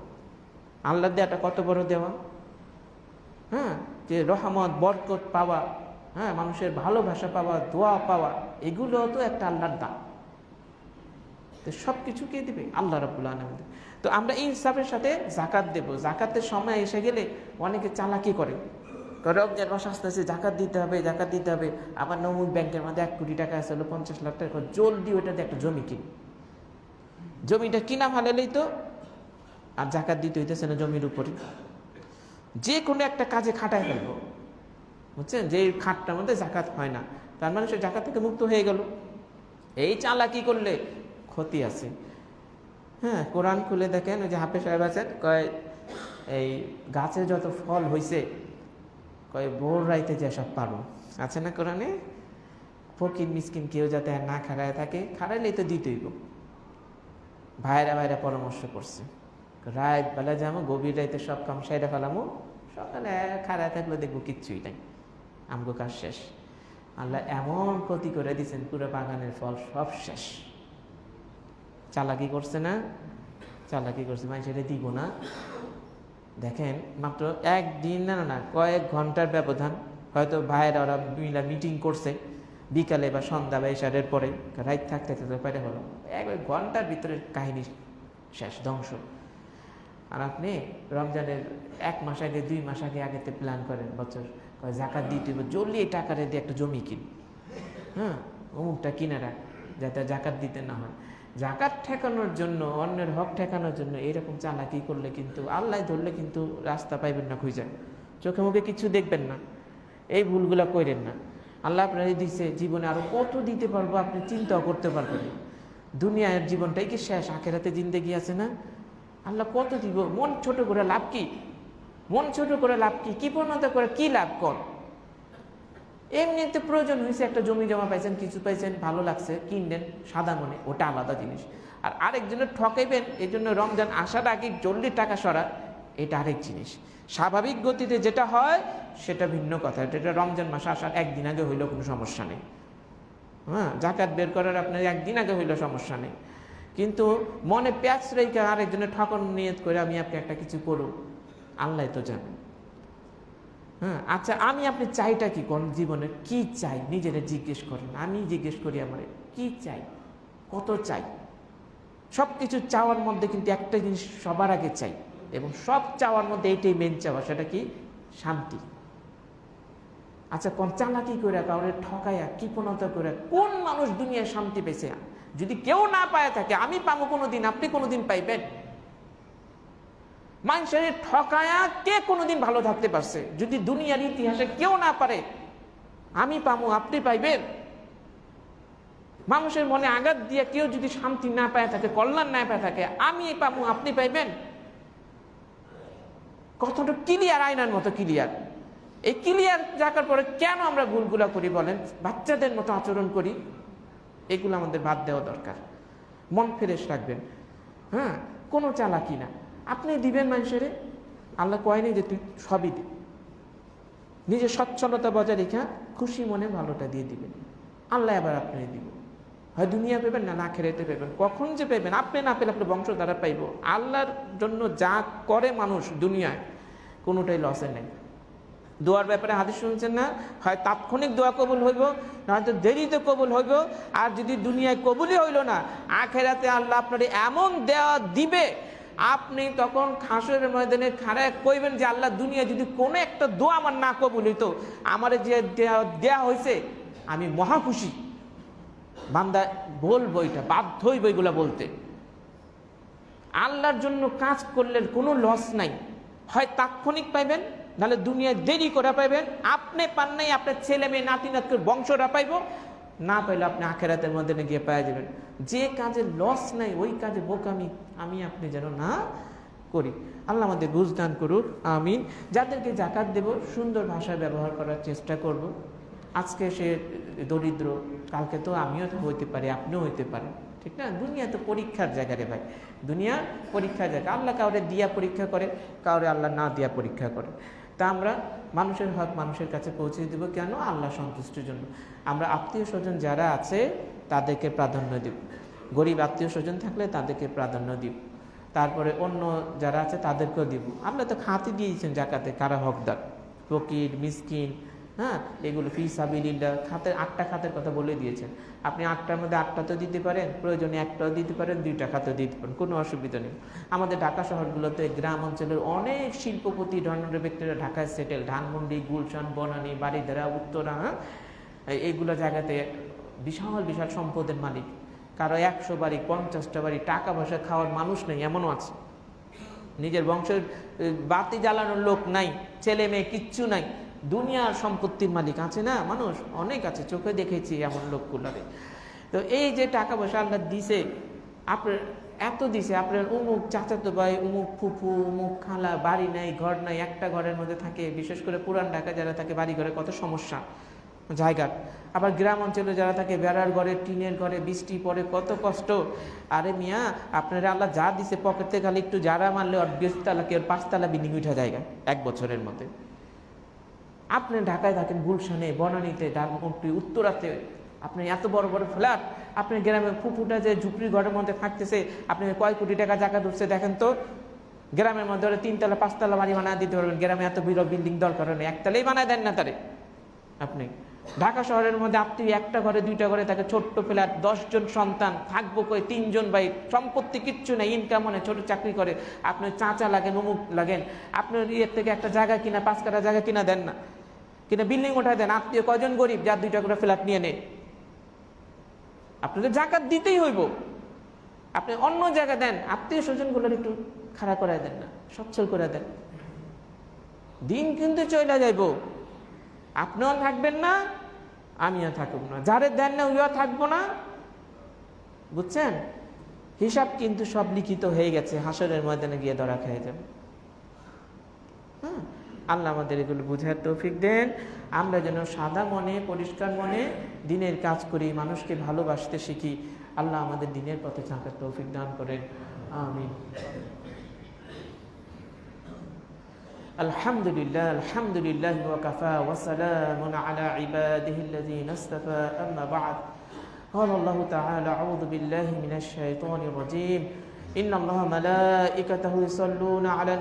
আল্লাহর দেওয়াটা কত বড় দেওয়া, হ্যাঁ, যে রহমত, বরকত পাওয়া, হ্যাঁ, মানুষের ভালোবাসা পাওয়া, দোয়া পাওয়া, এগুলো তো একটা আল্লাহর দান। তো সব কিছু কে দিবে? আল্লাহ রাব্বুল আলামিন। তো আমরা ইনসাফের সাথে জাকাত দেব। জাকাতের সময় এসে গেলে অনেকে চালাকি করে, রমজান মাস আসতেছে, জাকাত দিতে হবে, জাকাত দিতে হবে। আবার নমুক ব্যাংকের মধ্যে 1 কোটি টাকা আছে, 50 লাখ টাকা, জলদি ওইটা দিয়ে একটা জমি কিনি, জমিটা কিনা ফেলেই তো, আর জাকাত দিতে হইতেছে না জমির উপরে, যে কোনো একটা কাজে খাটায় ফেলবো, বুঝছেন, যে খাতটার মধ্যে জাকাত হয় না, তার মানে সে জাকাত থেকে মুক্ত হয়ে গেল। এই চালাকি করলে ক্ষতি আছে। হ্যাঁ, কোরআন খুলে দেখেন, ওই যে হাফেজ সাহেব আছেন, কয় এই গাছে যত ফল হয়েছে কয় ভোর রাইতে যে সব পারো, আছে না কোরআনে? ফকির মিসকিন কেউ যাতে না খাড়ায় থাকে, খাড়াইলেই তো দিতেই গো। ভাইরা ভাইরা পরামর্শ করছে, রাত বেলা যাবো, গভীর রাইতে সব কাম সাইডে ফেলামো, সকালে খাড়ায় থাকলে দেখবো কিচ্ছুই নাই, আমগো কাজ শেষ। আল্লাহ এমন ক্ষতি করে দিচ্ছেন, পুরো বাগানের ফল সব শেষ। চালাকি করছে না? চালাকি করছে, মানুষের দিব না। দেখেন, মাত্র একদিন না কয়েক ঘন্টার ব্যবধান, হয়তো ভাইয়েরা ওরা মিলা মিটিং করছে বিকালে বা সন্ধ্যা বা এশারের পরে, রাত থাকতে থাকতে পারে হলো, এক ঘন্টার ভিতরে কাহিনী শেষ, ধ্বংস। আর আপনি রমজানের 1 মাস আগে 2 মাস আগে আগেতে প্ল্যান করেন, বছর জাকাত দিতে জলদি এই টাকাটা দিয়ে একটা জমি কিন, হ্যাঁ অমুকটা কিনে রাখ, যাতে জাকাত দিতে না হয়। জাকাত ঠেকানোর জন্য, অন্যের হক ঠেকানোর জন্য এরকম চালাকি করলে কিন্তু আল্লাহ ধরলে কিন্তু রাস্তা পাইবেন না, খুঁজে চোখে মুখে কিছু দেখবেন না। এই ভুলগুলা করেন না। আল্লাহ আপনার দিচ্ছে, জীবনে আরো কত দিতে পারবো আপনি চিন্তাও করতে পারবেন। দুনিয়ার জীবনটাই কি শেষ? আখেরাতে জিন্দেগি আছে না? আল্লাহ কত দিব? মন ছোট করে লাভ কি? মন ছোট করে লাভ কি? কৃপণতা করে কি লাভ? কর এমনিতে প্রয়োজন হয়েছে, একটা জমি জমা পাইছেন, কিছু পাইছেন, ভালো লাগছে, কিনলেন সাদা মনে, ওটা আলাদা জিনিস। আর আরেকজনের ঠকাইবেন, এই জন্য রমজান আসার আগে জলদি টাকা সরা, এটা আরেক জিনিস। স্বাভাবিক গতিতে যেটা হয় সেটা ভিন্ন কথা। এটা রমজান মাসে আসার একদিন আগে হইলেও কোনো সমস্যা নেই। হ্যাঁ, জাকাত বের করার আপনার একদিন আগে হইলেও সমস্যা নেই। কিন্তু মনে প্যাঁচ রেখে আরেকজনের ঠকানো নিয়ত করে আমি আপনি একটা কিছু করব, আল্লাহ তো জানেন। হ্যাঁ, আচ্ছা আমি আপনি চাইটা কি কোন জীবনে কি চাই নিজেরা জিজ্ঞেস করেন। আমি জিজ্ঞেস করি আমার কি চাই, কত চাই। সব কিছু চাওয়ার মধ্যে কিন্তু একটা জিনিস সবার আগে চাই, এবং সব চাওয়ার মধ্যে এইটাই মেন চাওয়া, সেটা কি? শান্তি। আচ্ছা, কোন চালাকি করে, কাউরে ঠকাইয়া, কৃপণতা করে কোন মানুষ দুনিয়ায় শান্তি পেয়েছে? যদি কেউ না পায় থাকে, আমি পাবো কোনোদিন, আপনি কোনোদিন পাইবেন? মানুষের ঠকায়া কে কোনোদিন ভালো থাকতে পারছে? যদি দুনিয়ার ইতিহাসে কেউ না পারে, আমি পাবো, আপনি পাইবেন? মানুষের মনে আঘাত দিয়ে কেউ যদি শান্তি না পায় থাকে, কল্যাণ না পায় থাকে, আমি পাবো, আপনি পাইবেন? কতটা ক্লিয়ার, আয়নার মতো ক্লিয়ার। এই ক্লিয়ার রাখার পরে কেন আমরা ভুলগুলা করি বলেন? বাচ্চাদের মতো আচরণ করি। এগুলো আমাদের বাদ দেওয়া দরকার। মন ফ্রেশ রাখবেন। হ্যাঁ, কোনো চালাকি না। আপনি দিবেন মানুষের, আল্লাহ কয়নি যে তুই সবই দে। নিজের সচ্ছলতা বজায় রেখা খুশি মনে ভালোটা দিয়ে দিবেন, আল্লাহ আবার আপনি দিব। হয় দুনিয়া পেবেন, না আখিরাতে পেবেন। কখন যে পেবেন, আপনি না পেলে আপনার বংশ দ্বারা পাইব। আল্লাহর জন্য যা করে মানুষ দুনিয়ায়, কোনোটাই লসে নেই। দোয়ার ব্যাপারে হাদিস শুনছেন না? হয় তাৎক্ষণিক দোয়া কবুল হইব, নয়তো দেরিতে কবুল হইব। আর যদি দুনিয়ায় কবুলই হইল না, আখিরাতে আল্লাহ আপনার এমন দেওয়া দিবে, আপনি তখন হাসরের ময়দানে খাড়ায় কইবেন যে আল্লাহ, দুনিয়া যদি কোনো একটা দোয়া আমার না কবুল হইতো, আমার যে দেয়া হয়েছে আমি মহা খুশি। বান্দা বলবো, এটা বাধ্য হইব এগুলা বলতে। আল্লাহর জন্য কাজ করলে কোনো লস নাই। হয় তাৎক্ষণিক পাইবেন, নাহলে দুনিয়ায় দেরি করে পাইবেন। আপনি পান নাই, আপনার ছেলে মেয়ে নাতি নাতকের বংশরা পাইব। না পাইলে আপনি আখেরাতের মধ্যে গিয়ে পাওয়া যাবেন। যে কাজে লস নাই, ওই কাজে বোকামি আমি আপনি যেন না করি। আল্লাহ আমাদের বুঝদান করুক, আমিন। যাদেরকে জাকাত দেব, সুন্দর ভাষায় ব্যবহার করার চেষ্টা করব। আজকে সে দরিদ্র, কালকে তো আমিও হইতে পারি, আপনিও হইতে পারেন, ঠিক না? দুনিয়া তো পরীক্ষার জায়গা রে ভাই, দুনিয়া পরীক্ষার জায়গা। আল্লাহ কাউরে দিয়া পরীক্ষা করে, কাউরে আল্লাহ না দিয়া পরীক্ষা করে। তা আমরা মানুষের হক মানুষের কাছে পৌঁছে দেব কেন? আল্লাহ সন্তুষ্টির জন্য। আমরা আত্মীয় স্বজন যারা আছে তাদেরকে প্রাধান্য দিব। গরিব আত্মীয় স্বজন থাকলে তাদেরকে প্রাধান্য দিব। তারপরে অন্য যারা আছে তাদেরকেও দিব। আল্লাহ তো খাতে দিয়েছেন জাকাতে, কারা হকদার, ফকির, মিসকিন, হ্যাঁ, এগুলো ফি সাবিলিল্লাহ। খাতের 8টা খাতের কথা বলে দিয়েছেন। আপনি 8টার মধ্যে 8টা তো দিতে পারেন, প্রয়োজনে 1টাও দিতে পারেন, 2টা খাতেও দিতে পারেন, কোনো অসুবিধা নেই। আমাদের ঢাকা শহরগুলোতে গ্রাম অঞ্চলের অনেক শিল্পপতি ধরনের ব্যক্তিরা ঢাকায় সেটেল। ধানমন্ডি, গুলশান, বনানী, বাড়িধারা, উত্তরা, এইগুলো জায়গাতে বিশাল বিশাল সম্পদের মালিক। কারো 100 বাড়ি, 50টা বাড়ি, টাকা পয়সা খাওয়ার মানুষ নেই, এমনও আছে। নিজের বংশের বাতি জ্বালানোর লোক নাই, ছেলে মেয়ে কিচ্ছু নাই, দুনিয়ার সম্পত্তির মালিক আছে না মানুষ, অনেক আছে, চোখে দেখেছি এমন লোকগুলারে। তো এই যে টাকা পয়সা আল্লাহ দিছে, আপনার এত দিছে, আপনার অমুক চাচাতো ভাই, অমুক ফুফু, অমুক খালা, বাড়ি নাই, ঘর নাই, একটা ঘরের মধ্যে থাকে। বিশেষ করে পুরান ঢাকা যারা থাকে, বাড়ি ঘরে কত সমস্যা জায়গার। আবার গ্রাম অঞ্চলে যারা থাকে, বেড়ার ঘরে, টিনের ঘরে, বৃষ্টি পড়ে, কত কষ্ট। আরে মিয়া, আপনারা আল্লাহ যা দিছে পকেটে খালি একটু যারা মারলে ওর 20 তালা কি ওর 5 তালা বিল্ডিং উঠা জায়গা এক বছরের মধ্যে। আপনি ঢাকায় থাকেন, গুলশানে, বনানীতে, ডানকুটি, উত্তরাতে, আপনি এত বড় বড় ফ্ল্যাট। আপনি গ্রামের ফুফুটা যে ঝুপড়ির ঘরের মধ্যে থাকতেছে, আপনি কয় কোটি টাকা জায়গা ধরছে দেখেন তো। গ্রামের মধ্যে 3 তালা 5 তালা বাড়ি বানায় দিতে পারবেন, গ্রামে এত বড় বিল্ডিং দরকার নেই, একতলাই বানায় দেন না তারে আপনি। ঢাকা শহরের মধ্যে আপনি একটা ঘরে 2টা ঘরে থাকে, ছোট্ট ফ্ল্যাট, 10 জন সন্তান, থাকবো কই 3 জন ভাই, সম্পত্তি কিচ্ছু নেই, ইনকাম মানে ছোট চাকরি করে, আপনি চাচা লাগেন, অমুক লাগেন, আপনার ইয়ের থেকে একটা জায়গা কিনা, 5 কাঠা জায়গা কিনা দেন না, কিনা বিল্ডিং উঠায় দেন। আত্মীয় কয়জন গরিব যার 2টা করে ফ্ল্যাট নিয়ে নেয়? আপনাদের জাকাত দিতেই হইব। আপনি অন্য জায়গা দেন, আত্মীয় স্বজনগুলোর একটু খাড়া করে দেন না, সচ্ছল করে দেন। দিন কিন্তু চলে যাইব, আপনিও থাকবেন না, আমিও থাকব না, যারে দেন না ওইও থাকবো না, বুঝছেন? হিসাব কিন্তু সব লিখিত হয়ে গেছে, হাসরের ময়দানে গিয়ে ধরা খেয়ে যাবে। আল্লাহ আমাদের এগুলো বুঝার তৌফিক দেন, আমরা যেন সাদা মনে, পরিষ্কার মনে দিনের কাজ করি, মানুষকে ভালোবাসতে শিখি। আল্লাহ আমাদের দিনের পথে থাকার তৌফিক দান করেন, আমিন। আলহামদুলিল্লাহ, আলহামদুলিল্লাহ ওয়া কাফা ওয়া সালামুন আলা ইবাদিহিল্লাযীনা ইসতাফা, আম্মা বা'দ। قال الله تعالى: أعوذ بالله من الشيطان الرجيم. إن الله ملائكته يصلون على